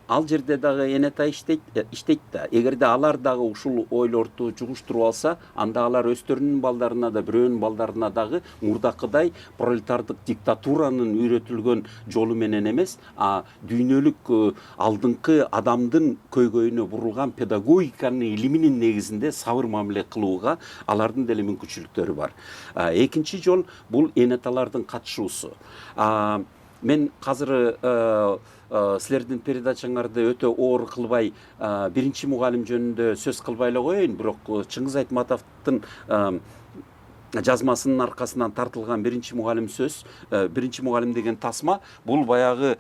A: ал жерде дагы энетай иштейт да. Эгерде алар дагы ушул ойлорду жугуштуруп алса, анда алар өздөрүнүн балдарына да, бирөөнүн балдарына дагы мурдакыдай пролетардык диктатуранын үйрөтүлгөн жолу менен эмес, дүйнөлүк алдыңкы адамдын көйгөйүнө бурулган педагогиканын илиминин негизинде сабыр мамиле кылууга алардын деле мүмкүнчүлүктөрү бар. Экинчи жол бул энеталардын катышуусу. Мен азыр силердин передачаңарды өтө оор кылбай, биринчи мугалим жөнүндө сөз кылбай эле коеюн, бирок Чыңгыз Айтматовдун жазмасынын аркасынан тартылган биринчи мугалим сөз, биринчи мугалим деген тасма, бул баягы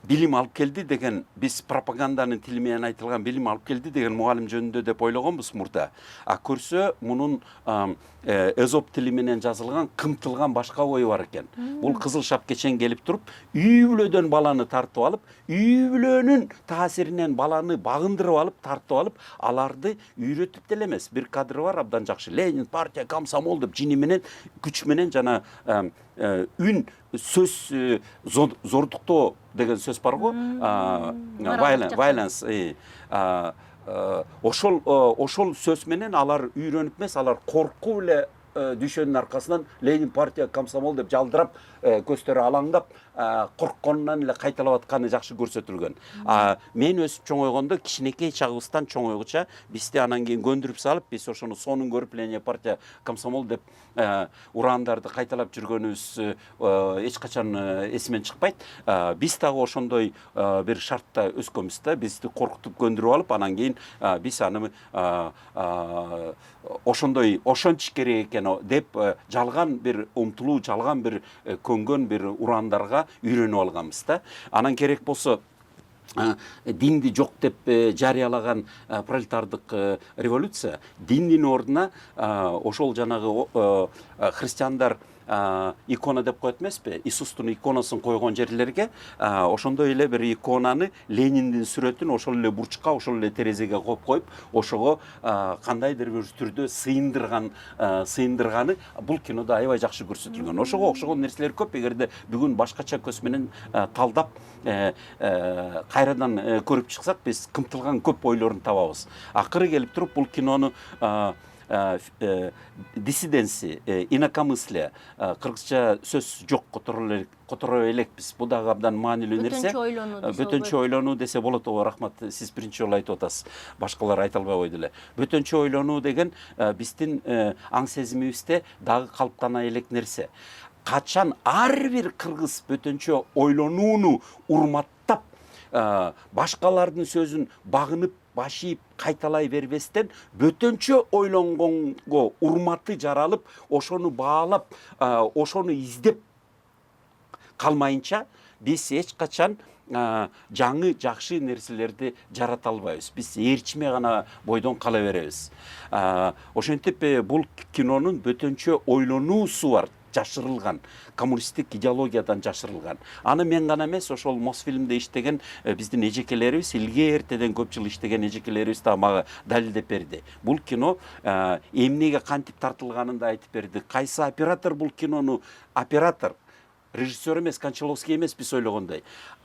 A: билим алып келди деген, биз пропаганданын тили менен айтылган билим алып келди деген мугалим жөнүндө деп ойлогонбуз мурда. А көрсө мунун эзоп тили менен жазылган кымтылган башка ою бар экен. Бул кызыл шапкечен келип туруп, үй бүлөдөн баланы тартып алып, үй бүлөнүн таасиринен баланы багындырып алып, тартып алып, аларды үйрөтүп деле эмес. Бир кадры бар абдан жакшы. Ленин, партия, комсомол деп жини менен, күч менен жана үн сөз зордуктоо деген сөз бар го. Violence. Ошол сөз менен алар үйрөнүп эмес, алар коркуп эле дүйшөнүн аркасынан Ленин, партия, комсомол деп жалдырап, көздөрү алаңдап, коркконунан эле кайталап атканы жакшы көрсөтүлгөн. Мен өсүп чоңойгондо кичинекей чагыбыздан чоңойгуча бизди анан кийин көндүрүп салып, биз ошону сонун көрүп Ленин, партия, комсомол деп урандарды кайталап жүргөнүбүз эч качан эсимен чыкпайт. Биз дагы ошондой бир шартта өскөнбүз да, бизди коркутуп көндүрүп алып, анан кийин биз аны ошончу керек экен деп жалган бир умтулуу, жалган бир көнгөн бир урандарга үйрөнүп алганбыз да. Анан керек болсо динди жок деп жарыялаган пролетардык революция, диндин ордуна ошол жанагы христиандар икона деп коет эмеспи? Иисустун иконасын койгон жерлерге ошондой эле бир иконаны, Лениндин сүрөтүн ошол эле бурчка, ошол эле терезеге коюп, ошого кандайдыр бир түрдө сыйындырганы бул кинодо аябай жакшы көрсөтүлгөн. Ошого окшогон нерселер көп. Эгерде бүгүн башкача көз менен талдап кайрадан көрүп чыксак, биз кымтылган көп ойлорун табабыз. Акыры келип туруп бул кинону диссиденси, инакомыслие, кыргызча сөз жок, которо элекпиз. Бул дагы абдан маанилүү нерсе. Бөтөнчө ойлонуу десе болот. Рахмат, сиз биринчи жолу айтып атасыз. Башкалар айта албай койду эле. Бөтөнчө ойлонуу деген биздин аң сезимибизде дагы калыптана элек нерсе. Качан ар бир кыргыз бөтөнчө ойлонууну урматтап, башкалардын сөзүн багынып, баш ийип кайталай бербестен, бөтөнчө ойлонгонго урматы жаралып, ошону баалап, ошону издеп калмайынча, биз эч качан жаңы жакшы нерселерди жарата албайбыз. Биз ээрчиме гана бойдон кала беребиз. Ошентип бул кинонун бөтөнчө ойлонуусу бар, жашырылган, коммунисттик идеологиядан жашырылган. Аны мен гана эмес, ошол Мосфильмде иштеген биздин эжекелерибиз, илге эртеден көп жыл иштеген эжекелерибиз да мага далилдеп берди. Бул кино эмнеге кантип тартылганын да айтып берди. Кайсы оператор бул кинону, оператор, режиссер эмес, Кончаловский эмес биз ойлогондой.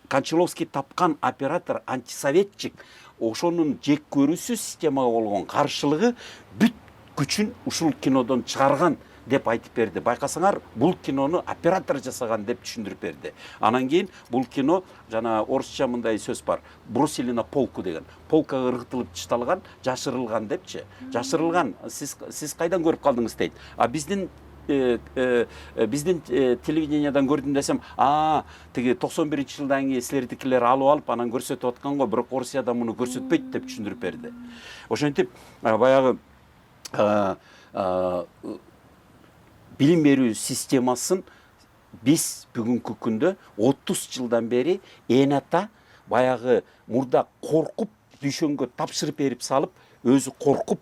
A: Кончаловский тапкан оператор, антисоветчик, ошонун жек көрүүсү, системага болгон каршылыгы бүт күчүн ушул кинодон чыгарган деп айтып берди. Байкасаңар, бул кинону оператор жасаган деп түшүндүрүп берди. Анан кийин бул кино, жана орусча мындай сөз бар, бросили на полку деген. Полкага ыргытылып чышталган, жашырылган депчи. Жашырылган, сиз кайдан көрүп калдыңыз дейт. А биздин биздин телевидениядан көрдүм десем, тиги 91-жылдан кийин силердикилер алып анан көрсөтүп аткан го, бирок Орусияда муну көрсөтпөйт деп түшүндүрүп берди. Ошентип баягы билим берүү системасын биз бүгүнкү күндө 30 жылдан бери эн ата баягы мурда коркуп дүйшөнгө тапшырып берип салып, өзү коркуп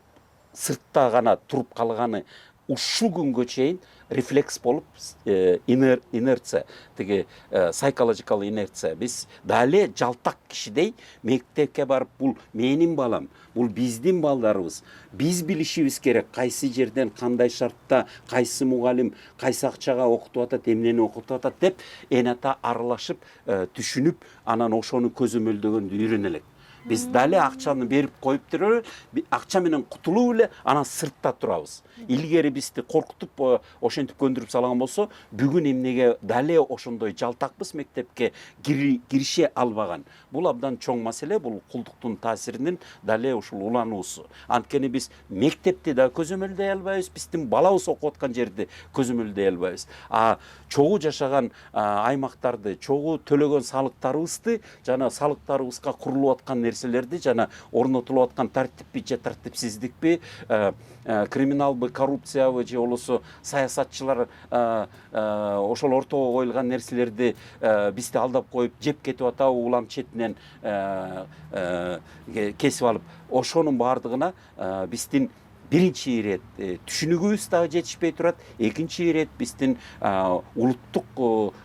A: сыртта гана туруп калганы ушул күнгө чейин рефлекс болуп, инерция, тиги psychological инерция. Биз дале жалтак кишидей мектепке барып, бул менин балам, бул биздин балдарыбыз. Биз билишибиз керек, кайсы жерден, кандай шартта, кайсы мугалим, кайсы акчага окутуп атат, эмнени окутуп атат деп эн ата аралашып, түшүнүп, анан ошону көзөмөлдөгөндү үйрөнө элек. Биз дале акчаны берип коюп туруп, акча менен кутулуп эле анан сыртта турабыз. Илгери бизди коркутуп, ошентип көндүрүп салган болсо, бүгүн эмнеге дале ошондой жалтакпыз, мектепке кирише албаган. Бул абдан чоң маселе, бул кулдуктун таасиринин дале ушул улануусу. Анткени биз мектепти да көзөмөлдөй албайбыз, биздин балабыз окуп аткан жерди көзөмөлдөй албайбыз. Чогуу жашаган аймактарды, чогуу төлөгөн салыктарыбызды, жана салыктарыбызга курулуп аткан нерселерди, жана орнотулуп аткан тартиппи же тартипсиздикпи, криминалбы, коррупциябы же болбосо саясатчылар ошол ортого коюлган нерселерди бизди алдап коюп жеп кетип атабы, улам четинен кесип алып, ошонун баардыгына биздин биринчи ирет түшүнүгүбүз дагы жетишпей турат, экинчи ирет биздин улуттук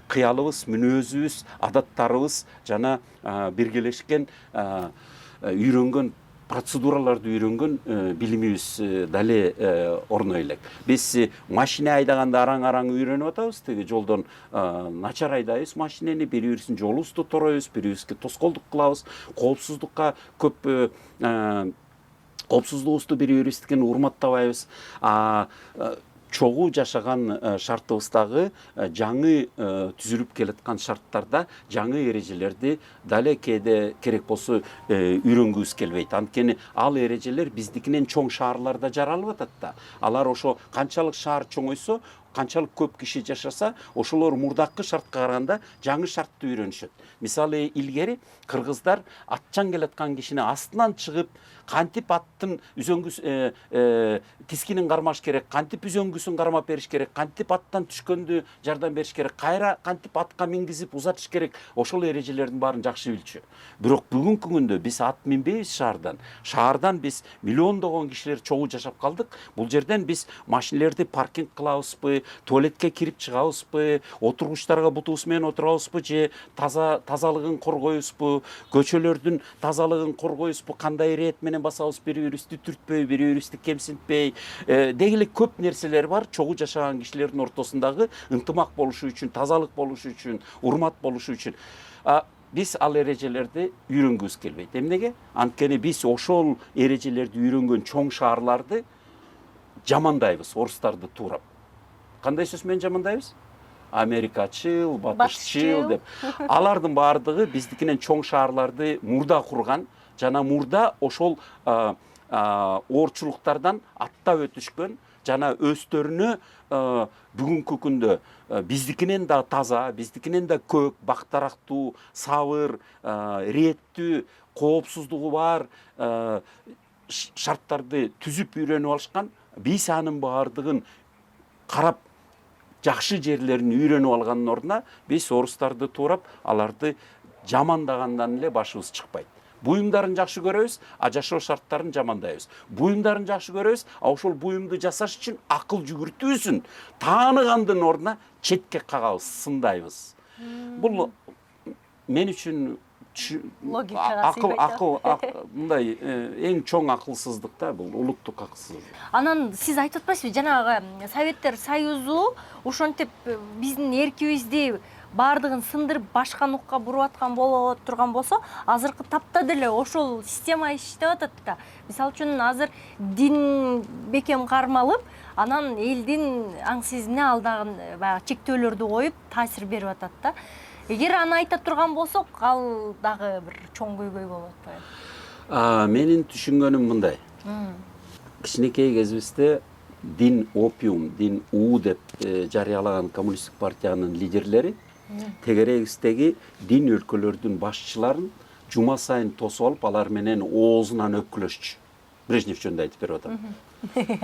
A: кыялыбыз, мүнөзүбүз, адаттарыбыз жана биргелешкен үйрөнгөн процедураларды үйрөнгөн билимибиз дале орной элек. Биз машина айдаганда араң-араң үйрөнүп атабыз, тиги жолдон начар айдайбыз машинени, бири-бирибиздин жолубузду торойбуз, бири-бирибизге тоскоолдук кылабыз, коопсуздукка көп коопсуздугубузду бири-бирибиздикин урматтабайбыз. Чогуу жашаган шартыбыздагы жаңы түзүлүп келаткан шарттарда жаңы эрежелерди дале кээде керек болсо үйрөнгүбүз келбейт. Анткени ал эрежелер биздикинен чоң шаарларда жаралып атат да. Алар ошо канчалык шаар чоңойсо, канчалык көп киши жашаса, ошолор мурдакы шартка караганда жаңы шартты үйрөнүшөт. Мисалы, илгери кыргыздар атчан келаткан кишини астынан чыгып, кантип аттын тискинин кармаш керек, кантип үзөңгүсүн кармап бериш керек, кантип аттан түшкөндө жардам бериш керек, кайра кантип атка мингизип узатыш керек, ошол эрежелердин баарын жакшы билчү. Бирок бүгүнкү күндө биз ат минбейбиз шаардан. Шаардан биз миллиондогон кишилер чогуу жашап калдык. Бул жерден биз машинелерди паркинг кылабызбы, туалетке кирип чыгабызбы, отургучтарга бутубуз менен отурабызбы же тазалыгын коргойбузбу, көчөлөрдүн тазалыгын коргойбузбу, кандай ирет менен басабыз, бири-бирибизди түртпөй, бири-бирибизди кемсинтпей, деги эле көп нерселер бар. Чогуу жашаган кишилердин ортосундагы ынтымак болушу үчүн, тазалык болушу үчүн, урмат болушу үчүн биз ал эрежелерди үйрөнгүбүз келбейт. Эмнеге? Анткени биз ошол эрежелерди үйрөнгөн чоң шаарларды жамандайбыз, орустарды туурап. Кандай сөз менен жамандайбыз? Америкачыл, батышчыл деп. Алардын баардыгы биздикинен чоң шаарларды мурда курган, жана мурда ошол оорчулуктардан аттап өтүшкөн, жана өстөрүнө бүгүнкү күндө биздикинен да таза, биздикинен да көк, бактарактуу, сабыр, реттүү, коопсуздугу бар шарттарды түзүп үйрөнүп алышкан. Биз анын баардыгын карап жакшы жерлерин үйрөнүп алгандын ордуна биз орустарды туурап, аларды жамандагандан эле башыбыз чыкпайт. Буюмдарын жакшы көрөбүз, жашоо шарттарын жамандайбыз. Буюмдарын жакшы көрөбүз, ошол буюмду жасаш үчүн акыл жүгүртүүсүн тааныгандын ордуна четке кагабыз, сындайбыз. Бул мен үчүн мындай эң чоң акылсыздык да, бул улуттук акылсыздык.
B: Анан сиз айтып атпайсызбы, жанагы Советтер Союзу ушинтип биздин эркибизди баардыгын сындырып башка нукка буруп аткан боло турган болсо, азыркы тапта деле ошол система иштеп атат да. Мисалы үчүн азыр дин бекем кармалып, анан элдин аң сезимине алдагы баягы чектөөлөрдү коюп таасир берип атат да. Эгер аны айта турган болсок, ал дагы бир чоң көйгөй болуп атпайбы?
A: Менин түшүнгөнүм мындай. Кичинекей кезибизде din опиум, din уу деп жарыялаган коммунисттик партиянын лидерлери тегерегистеги дин өлкөлөрдүн башчыларын жума сайын тосуп алып алар менен оозунан өпкүлөшчү. Брежнев жөнүндө айтып берип атам.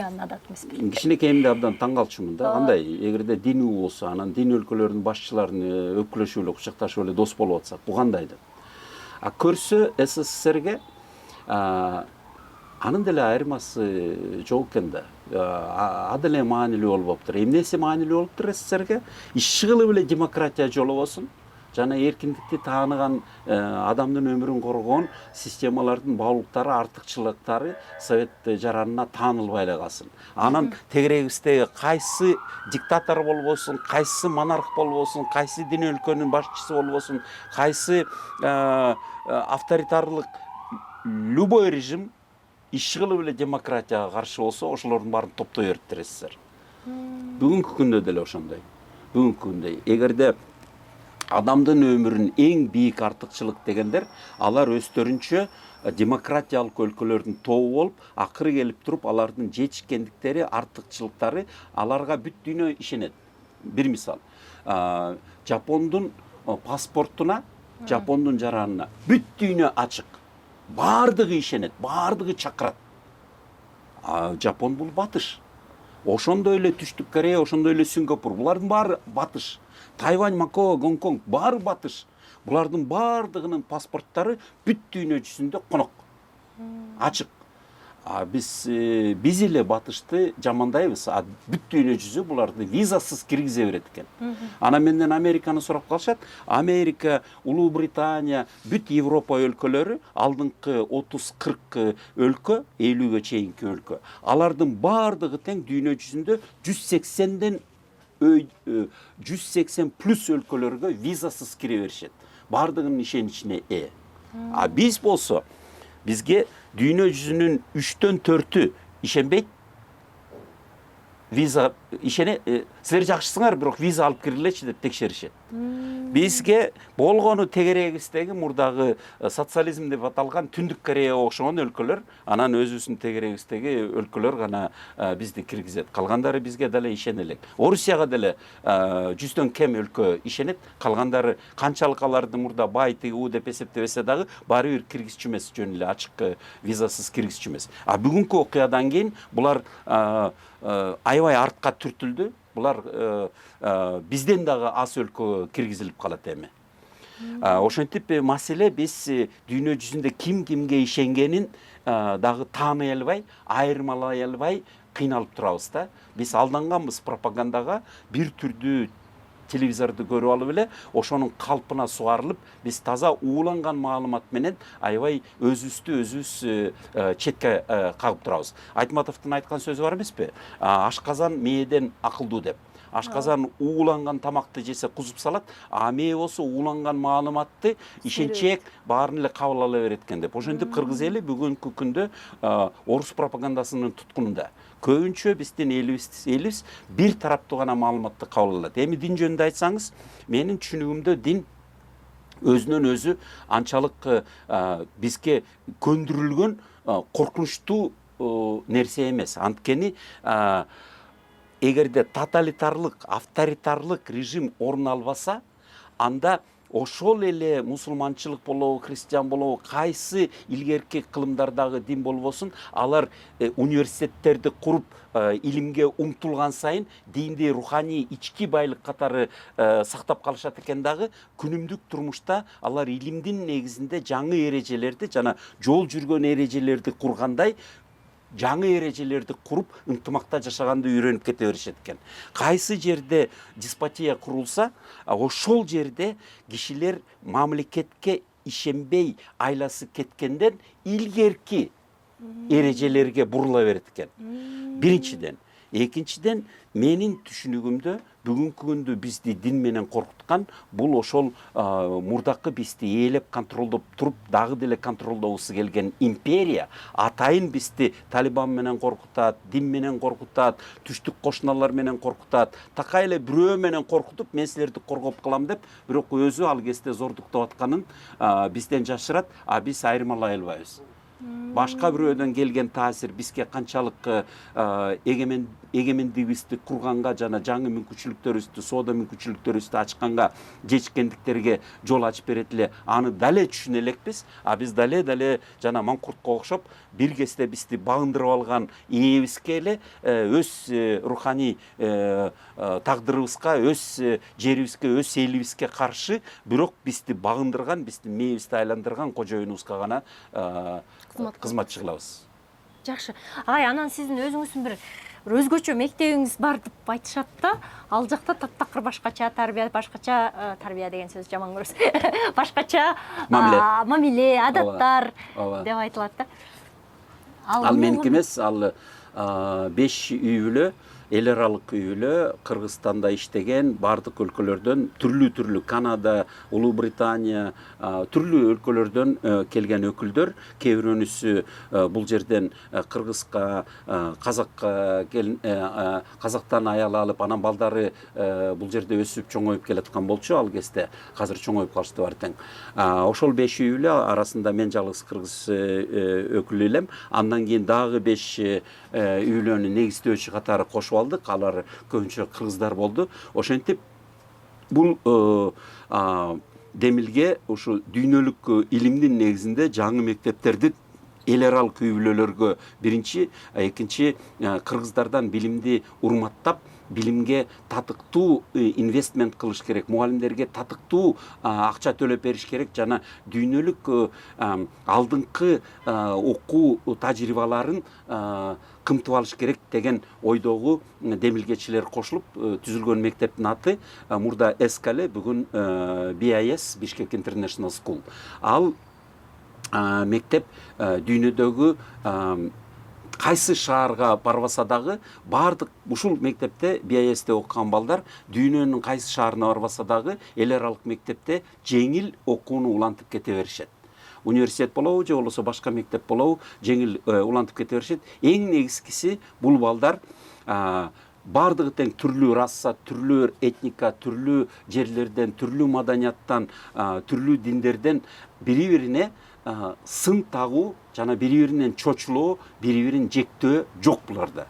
B: Анадат эмес.
A: Кичинекейимде абдан таң калчумун да. Андай эгерде дин уу болсо, анан дин өлкөлөрдүн башчыларын өпкүлөшүп эле, кучакташып эле дос болуп атсак, бул кандай деп. А көрсө СССРге анын деле айырмасы жок экен да. А деле маанилүү болуп атыптыр. Эмнеси маанилүү болуптур СССРге? Ишчи эле демократия жолобосун. Жана эркиндикти тааныган, адамдын өмүрүн коргоон системалардын баалуулуктары, артыкчылыктары Совет жаранына таанылбай эле калсын. Анан тегерегибиздеги кайсы диктатор болбосун, кайсы монарх болбосун, кайсы дин өлкөнүн башчысы болбосун, кайсы авторитарлык любой режим ишчи эле демократияга каршы болсо, ошолордун баарын топтой бериптир СССР. Бүгүнкү күндө деле ошондой. Бүгүнкү күндө эгерде адамдын өмүрүн эң бийик артыкчылык дегендер, алар өздөрүнчө демократиялык өлкөлөрдүн тобу болуп, акыры келип туруп, алардын жетишкендиктери, артыкчылыктары аларга бүт дүйнө ишенет. Бир мисал, Жапондун паспортуна, Жапондун жаранына бүт дүйнө ачык. Бардыгы ишенет, бардыгы чакырат. Жапон бул батыш. Ошондой эле Түштүк Корея, ошондой эле Сингапур, булардын баары батыш. Тайвань, Макао, Гонконг баары батыш. Булардын бардыгынын паспорттары бүт дүйнө жүзүндө конок. Ачык. Биз эле батышты жамандайбыз. Бүт дүйнө жүзү буларды визасыз киргизе берет экен. Анан менден Американы сурап калышат. Америка, Улуу Британия, бүт Европа өлкөлөрү, алдыңкы 30-40 өлкө, 50-ге чейинки өлкө. Алардын бардыгы тең дүйнө жүзүндө 180 плюс өлкөлөргө визасыз кире беришет. Бардыгынын ишеничине ээ. Биз болсо, бизге дүйнө жүзүнүн 3-төн 4-ü ишенбейт. Виза ишене, силер жакшысыңар, бирок виза алып киргилечи деп текшеришет. Бизге болгону тегерегибиздеги мурдагы социализм деп аталган Түндүк Кореяга окшогон өлкөлөр, анан өзүбүздүн тегерегибиздеги өлкөлөр гана бизди киргизет. Калгандары бизге деле ишене элек. Орусияга деле 100дөн кем өлкө ишенет. Калгандары канчалык аларды мурда бай тигүү деп эсептебесе дагы баары бир киргизчү эмес, жөн эле ачык визасыз киргизчү эмес. Бүгүнкү окуядан кийин булар аябай артка түртүлдү. Булар бизден дагы аз өлкө киргизилип калат эми. Ошентип маселе биз дүйнө жүзүндө ким кимге ишенгенин дагы тааный албай, айырмалай албай кыйналып турабыз да. Биз алданганбыз пропагандага, бир түрдүү телевизорду көрүп алып эле, ошонун калпына сугарылып, биз таза ууланган маалымат менен аябай өзүбүз четке кагып турабыз. Айтматовдун айткан сөзү бар эмеспи? Ашказан мээден акылдуу деп. Ашказан ууланган тамакты жесе кузуп салат, мээ болсо ууланган маалыматты ишенчээк баарын эле кабыл ала берет экен деп. Ошентип кыргыз эли бүгүнкү күндө орус пропагандасынын туткунунда. Көбүнчө биздин элибиз бир тараптуу гана маалыматты кабыл алат. Эми дин жөнүндө айтсаңыз, менин түшүнүгүмдө дин өзүнөн өзү анчалык бизге көндүрүлгөн коркунучтуу нерсе эмес. Анткени эгерде тоталитарлык, авторитарлык режим орун албаса, анда ошол эле мусулманчылык болобу, христиан болобу, кайсы илгерки кылымдардагы дин болбосун, алар университеттерди куруп, илимге умтулган сайын динди руханий ички байлык катары сактап калышат экен дагы, күнүмдүк турмушта алар илимдин негизинде жаңы эрежелерди жана жол жүргөн эрежелерди кургандай, жаңы эрежелерди куруп, ынтымакта жашаганды үйрөнүп кете беришет экен. Кайсы жерде деспотия курулса, ошол жерде кишилер мамлекетке ишенбей айласы кеткенден илгерки эрежелерге бурула берет экен. Биринчиден. Экинчиден, менин түшүнүгүмдө бүгүнкү күндө бизди дин менен коркуткан бул ошол мурдакы бизди ээлеп контролдоп туруп, дагы деле контролдогусу келген империя атайын бизди Талибан менен коркутат, дин менен коркутат, түштүк кошуналар менен коркутат, такай эле бирөө менен коркутуп, мен силерди коргоп калам деп, бирок өзү ал кезде зордуктап атканын бизден жашырат, биз айырмалай албайбыз. Башка бирөөдөн келген таасир бизге канчалык эгемендигибизди курганга жана жаңы мүмкүнчүлүктөрүбүздү, соода мүмкүнчүлүктөрүбүздү ачканга жетишкендиктерге жол ачып берет эле. Аны дале түшүнө элекпиз. Биз дале жана маңкуртко окшоп бир кезде бизди багындырып алган ээбизге эле өз руханий тагдырыбызга, өз жерибизге, өз элибизге каршы бирок бизди багындырган, биздин мээбизди айландырган кожоюнубузга гана кызматчы кылабыз.
B: Жакшы. Агай, анан сиздин өзүңүздүн бир өзгөчө мектебиңиз бар деп айтышат да. Ал жакта таптакыр башкача тарбия, башкача тарбия деген сөз жаман көрөсүз. Башкача мамиле, адаттар деп айтылат да.
A: Ал меники эмес, ал 5 үй бүлө, эл аралык үй бүлө Кыргызстанда иштеген, бардык өлкөлөрдөн, түрлүү Канада, Улуу Британия, түрлүү өлкөлөрдөн келген өкүлдөр. Кээ бирөөнүсү бул жерден кыргызга, казакка, казактан аял алып, анан балдары бул жерде өсүп чоңоюп келаткан болчу. Ал кезде азыр чоңоюп калышты бар тең. Ошол 5 үй бүлө арасында мен жалгыз кыргыз өкүлү элем. Андан кийин дагы 5 үй бүлөнү негиздөөчү катары кошуп алдык. Алар көбүнчө кыргыздар болду. Ошентип бул демилге ушу дүйнөлүк илимдин негизинде жаңы мектептерди эл аралык үй бүлөлөргө биринчи, экинчи кыргыздардан билимди урматтап, билимге татыктуу инвестмент кылыш керек, мугалимдерге татыктуу акча төлөп бериш керек жана дүйнөлүк алдыңкы окуу тажрыйбаларын кымтып алыш керек деген ойдогу демилгечилер кошулуп түзүлгөн мектептин аты мурда СКЛ, бүгүн BIS, Bishkek International School. Ал мектеп дүйнөдөгү кайсы шаарга барбаса дагы бардык ушул мектепте BIS'те окуган балдар дүйнөнүн кайсы шаарына барбаса дагы эл аралык мектепте жеңил окууну улантып кете беришет. Университет болобу же болбосо башка мектеп болобу жеңил улантып кете беришет. Эң негизгиси бул балдар бардыгы тең түрлүү раса, түрлүү этника, түрлүү жерлерден, түрлүү маданияттан, түрлүү диндерден бири-бирине сын тагуу жана бири-биринен чочулоо, бири-бирин жектөө жок буларда.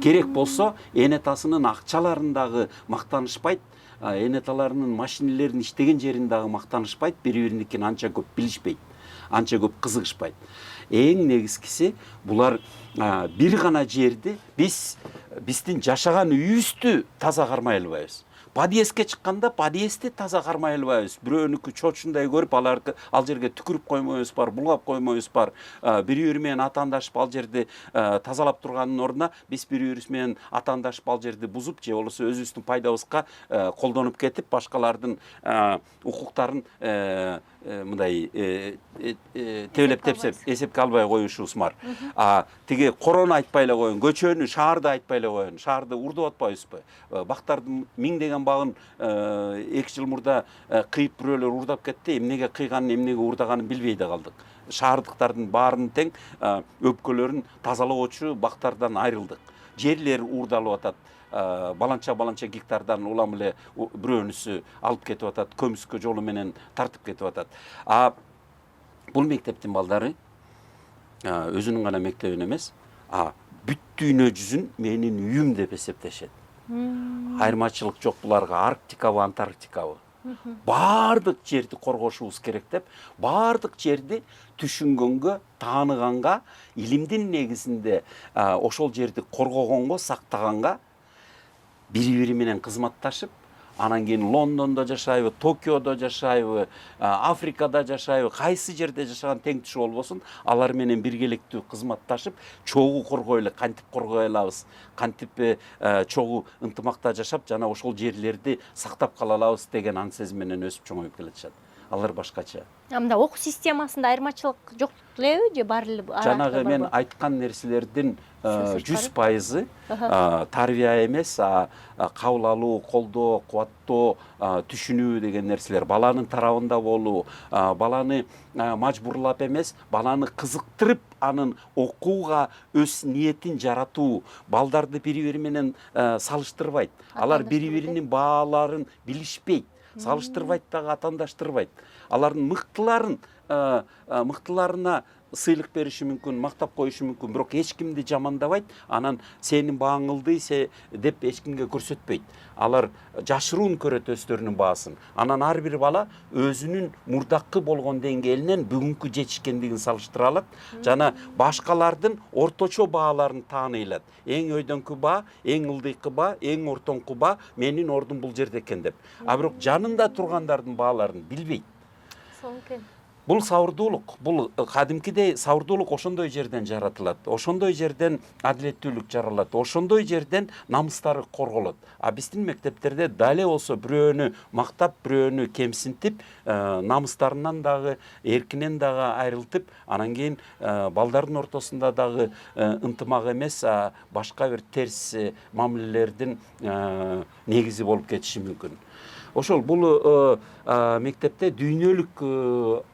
A: Керек болсо энетасынын акчаларын дагы мактанышпайт, энеталарынын машинелерин иштеген жерин дагы мактанышпайт, бири-бириникин анча көп билишпейт, анча көп кызыгышпайт. Эң негизгиси булар бир гана жерди биздин жашаган үйүбүздү таза кармай албайбыз. Подъездке чыкканда подъездди таза кармай албайбыз. Бирөөнүкү чочундай көрүп, ал жерге түкүрүп коймойбуз бар, булгап коймойбуз бар. Бири-бири менен атаандашып ал жерди тазалап турганын ордуна биз бири-бирибиз менен атаандашып ал жерди бузуп, же болбосо өзүбүздүн пайдабызга колдонуп кетип, башкалардын укуктарын мындай тебелеп тепсеп эсепке албай коюшубуз бар. Тиги корону айтпай эле коюн, көчөнү, шаарды айтпай эле коюн. Шаарды урдуп атпайбызбы? Бактардын миңдеген багын 2 жыл мурда кыйып бирөөлөр урдап кетти. Эмнеге кыйганын, эмнеге урдаганын билбей да калдык. Шаардыктардын баарынын тең өпкөлөрүн тазалоочу бактардан айрылдык. Жерлер урдалып атат. Баланча гектардан улам эле бирөөнүсү алып кетип атат, көмүскө жолу менен тартып кетип атат. Бул мектептин балдары өзүнүн гана мектебин эмес, бүт дүйнө жүзүн менин үйүм деп эсептешет. Айырмачылык жок буларга, Арктикабы, Антарктикабы. Бардык жерди коргошубуз керек деп, бардык жерди түшүнгөнгө, тааныганга, илимдин негизинде ошол жерди коргогонго, сактаганга бири-бири менен кызматташып, анан кийин Лондондо жашайбы, Токиодо жашайбы, Африкада жашайбы, кайсы жерде жашаган тең түшү болбосун, алар менен биргеликтүү кызматташып, чогуу коргой эле, кантип коргой алабыз, кантип чогуу ынтымакта жашап, жана ошол жерлерди сактап кала алабыз деген ан сезим менен өсүп чоңоюп келатышат. Алар башкача.
B: Мында окуу системасында айырмачылык жок элеби же бар эле?
A: Жанагы мен айткан нерселердин 100% тарбия эмес, кабыл алуу, колдоо, кубаттоо, түшүнүү деген нерселер. Баланын тарабында болуу, баланы мажбурлап эмес, баланы кызыктырып, анын окууга өз ниетин жаратуу, балдарды бири-бири менен салыштырбайт. Алар бири-биринин бааларын билишпейт. Салыштырбайт дагы, атаандаштырбайт. Алардын мыктыларына сыйлык бериши мүмкүн, мактап коюшу мүмкүн, бирок эч кимди жамандабайт, анан сенин бааң ылдый деп эч кимге көрсөтпөйт. Алар жашыруун көрөт өздөрүнүн баасын. Анан ар бир бала өзүнүн мурдакы болгон деңгээлинен бүгүнкү жетишкендигин салыштыра алат жана башкалардын орточо бааларын тааный алат. Эң өйдөңкү баа, эң ылдыйкы баа, эң ортоңку баа менин ордум бул жерде экен деп. А бирок жанында тургандардын бааларын билбейт. Бул сабырдуулук, бул кадимкидей сабырдуулук ошондой жерден жаратылат, ошондой жерден адилеттүүлүк жаралат, ошондой жерден намыстары корголот. А биздин мектептерде дале болсо бирөөнү мактап, бирөөнү кемсинтип, намыстарынан дагы, эркинен дагы айрылтып, анан кийин балдардын ортосунда дагы ынтымак эмес, башка бир терс мамилелердин негизи болуп кетиши мүмкүн. Ошол бул мектепте дүйнөлүк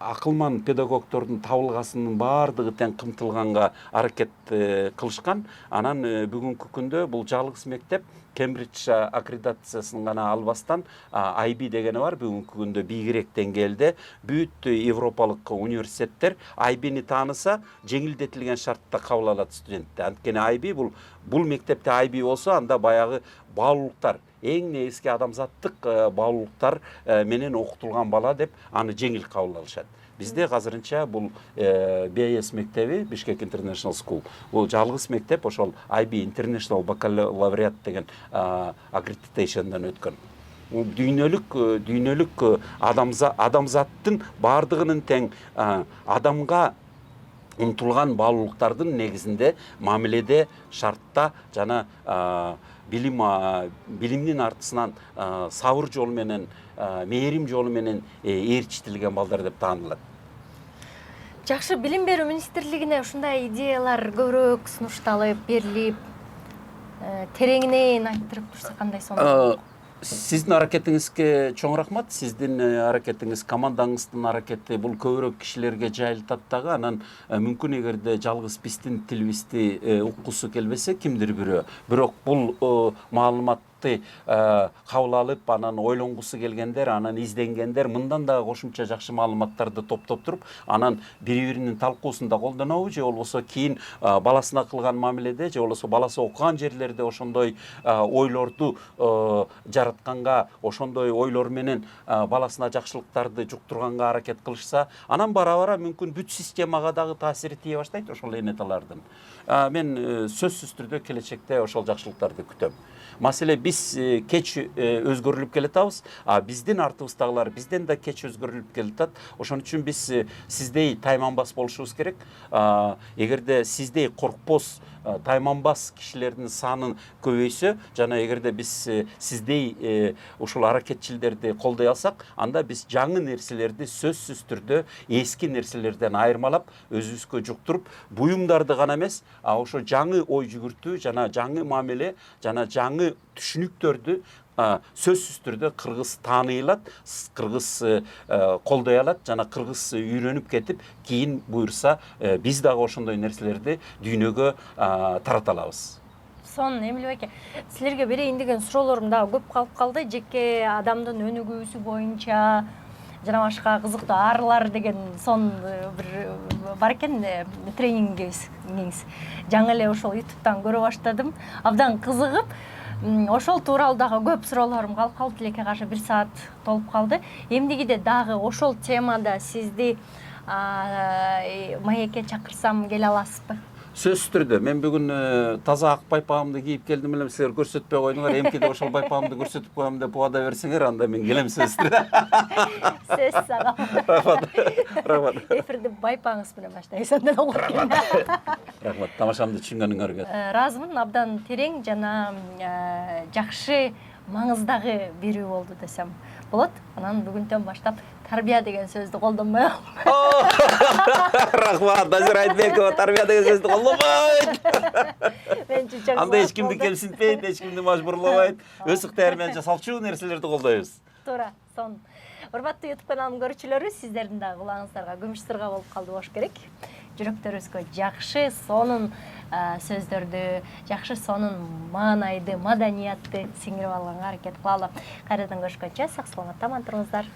A: акылман педагогдордун табылгасынын баардыгы тең кымтылганга аракет кылышкан. Анан бүгүнкү күндө бул жалгыз мектеп Кембридж аккредитациясын гана албастан IB дегени бар. Бүгүнкү күндө бийигирээк деңгээлде бүт европалык университеттер IB-ни тааныса, жеңилдетилген шартта кабыл алат студентти. Анткени IB бул мектепте IB болсо, анда баягы баалуулуктар, эң негизги адамзаттык баалуулуктар менен окутулган бала деп аны жеңил кабыл алышат. Бизде азырынча бул BIS мектеби, Bishkek International School, бул жалгыз мектеп ошол IB International Baccalaureate деген аккредитациядан өткөн. Дүйнөлүк адамзаттын баардыгынын тең адамга умтулган баалуулуктардын негизинде мамиледе, шартта жана билимдин артысынан сабыр жолу менен, мээрим жолу менен ээрчитилген балдар деп таанылат.
B: Жакшы, билим берүү министрлигине ушундай идеялар көбүрөөк сунушталып, берилип, тереңинен айттырып турса кандай сонун?
A: Сиздин аракетиңизге чоң рахмат. Сиздин аракетиңиз, командаңыздын аракети бул көбүрөөк кишилерге жайылтат дагы. Анан мүмкүн эгерде жалгыз биздин тилибизди уккусу келбесе кимдир бирөө. Бирок бул маалыматты кабыл алып, анан ойлонгусу келгендер, анан изденгендер мындан да кошумча жакшы маалыматтарды топтоп туруп, анан бири-биринин талкуусунда колдонобу, же болбосо кийин баласына кылган мамиледе, же болбосо баласы окуган жерлерде ошондой ойлорду жаратканга, ошондой ойлор менен баласына жакшылыктарды жуктурганга аракет кылышса, анан бара-бара мүмкүн бүт системага дагы таасири тие баштайт ошол энеталардын. Мен сөзсүз түрдө келечекте ошол жакшылыктарды күтөм. Маселе биз кеч өзгөрүлүп келатабыз, биздин артыбыздагылар бизден да кеч өзгөрүлүп келатат. Ошон үчүн биз сиздей тайманбас болушубуз керек. Эгерде сиздей коркпос, тайманбас кишилердин саны көбөйсө, жана эгерде биз сиздей ушул аракетчилерди колдой алсак, анда биз жаңы нерселерди сөзсүз түрдө эски нерселерден айырмалап, өзүбүзгө жуктуруп, буюмдарды гана эмес, ошо жаңы ой жүгүртүү жана жаңы мамиле жана жаңы түшүнүктөрдү сөзсүз түрдө кыргыз тааный алат, кыргыз колдой алат жана кыргыз үйрөнүп кетип, кийин буюрса биз дагы ошондой нерселерди дүйнөгө тарата алабыз.
B: Сонун, Эмил байке, силерге берейин деген суроолорум дагы көп калып калды. Жеке адамдын өнүгүүсү боюнча жана башка кызыктуу арлар деген сон бир бар экен тренингиңиз. Жаңы эле ошол YouTube'дан көрө баштадым. Абдан кызыгып, ошол тууралуу дагы көп суроолорум калып калды. Тилекке каршы 1 саат толуп калды. Эмнегиде дагы ошол темада сизди маекке чакырсам келе аласызбы?
A: Сөзсүз түрдө мен бүгүн таза ак байпагымды кийип келдим элем, силер көрсөтпөй койдуңар. Эмкиде ошол байпагымды көрсөтүп коем деп убада берсеңер, анда мен келем сөзсүз түрдө.
B: Сөз сага.
A: Рахмат.
B: Эфирди байпагыңыз менен баштайбыз, андан окуп келем.
A: Рахмат, тамашамды түшүнгөнүңөргө.
B: Ыраазымын, абдан терең жана жакшы маңыздагы берүү болду десем болот. Анан бүгүндөн баштап тарбия деген сөздү колдонбой
A: Рахмат, Назира Айтбекова тарбия деген сөздү колдонбойт. Анда эч кимди кемсинтпейт, эч кимди мажбурлабайт. Өз ыктыяры менен жасалчу нерселерди колдойбуз.
B: Туура, сонун. Урматтуу YouTube каналынын көрүүчүлөрү, сиздердин дагы кулагыңыздарга күмүш сырга болуп калды болуш керек. Жүрөктөрүбүзгө жакшы, сонун сөздөрдү, жакшы, сонун маанайды, маданиятты сиңирип алганга аракет кылалы. Кайрадан көрүшкөнчө сак саламатта аман туруңуздар.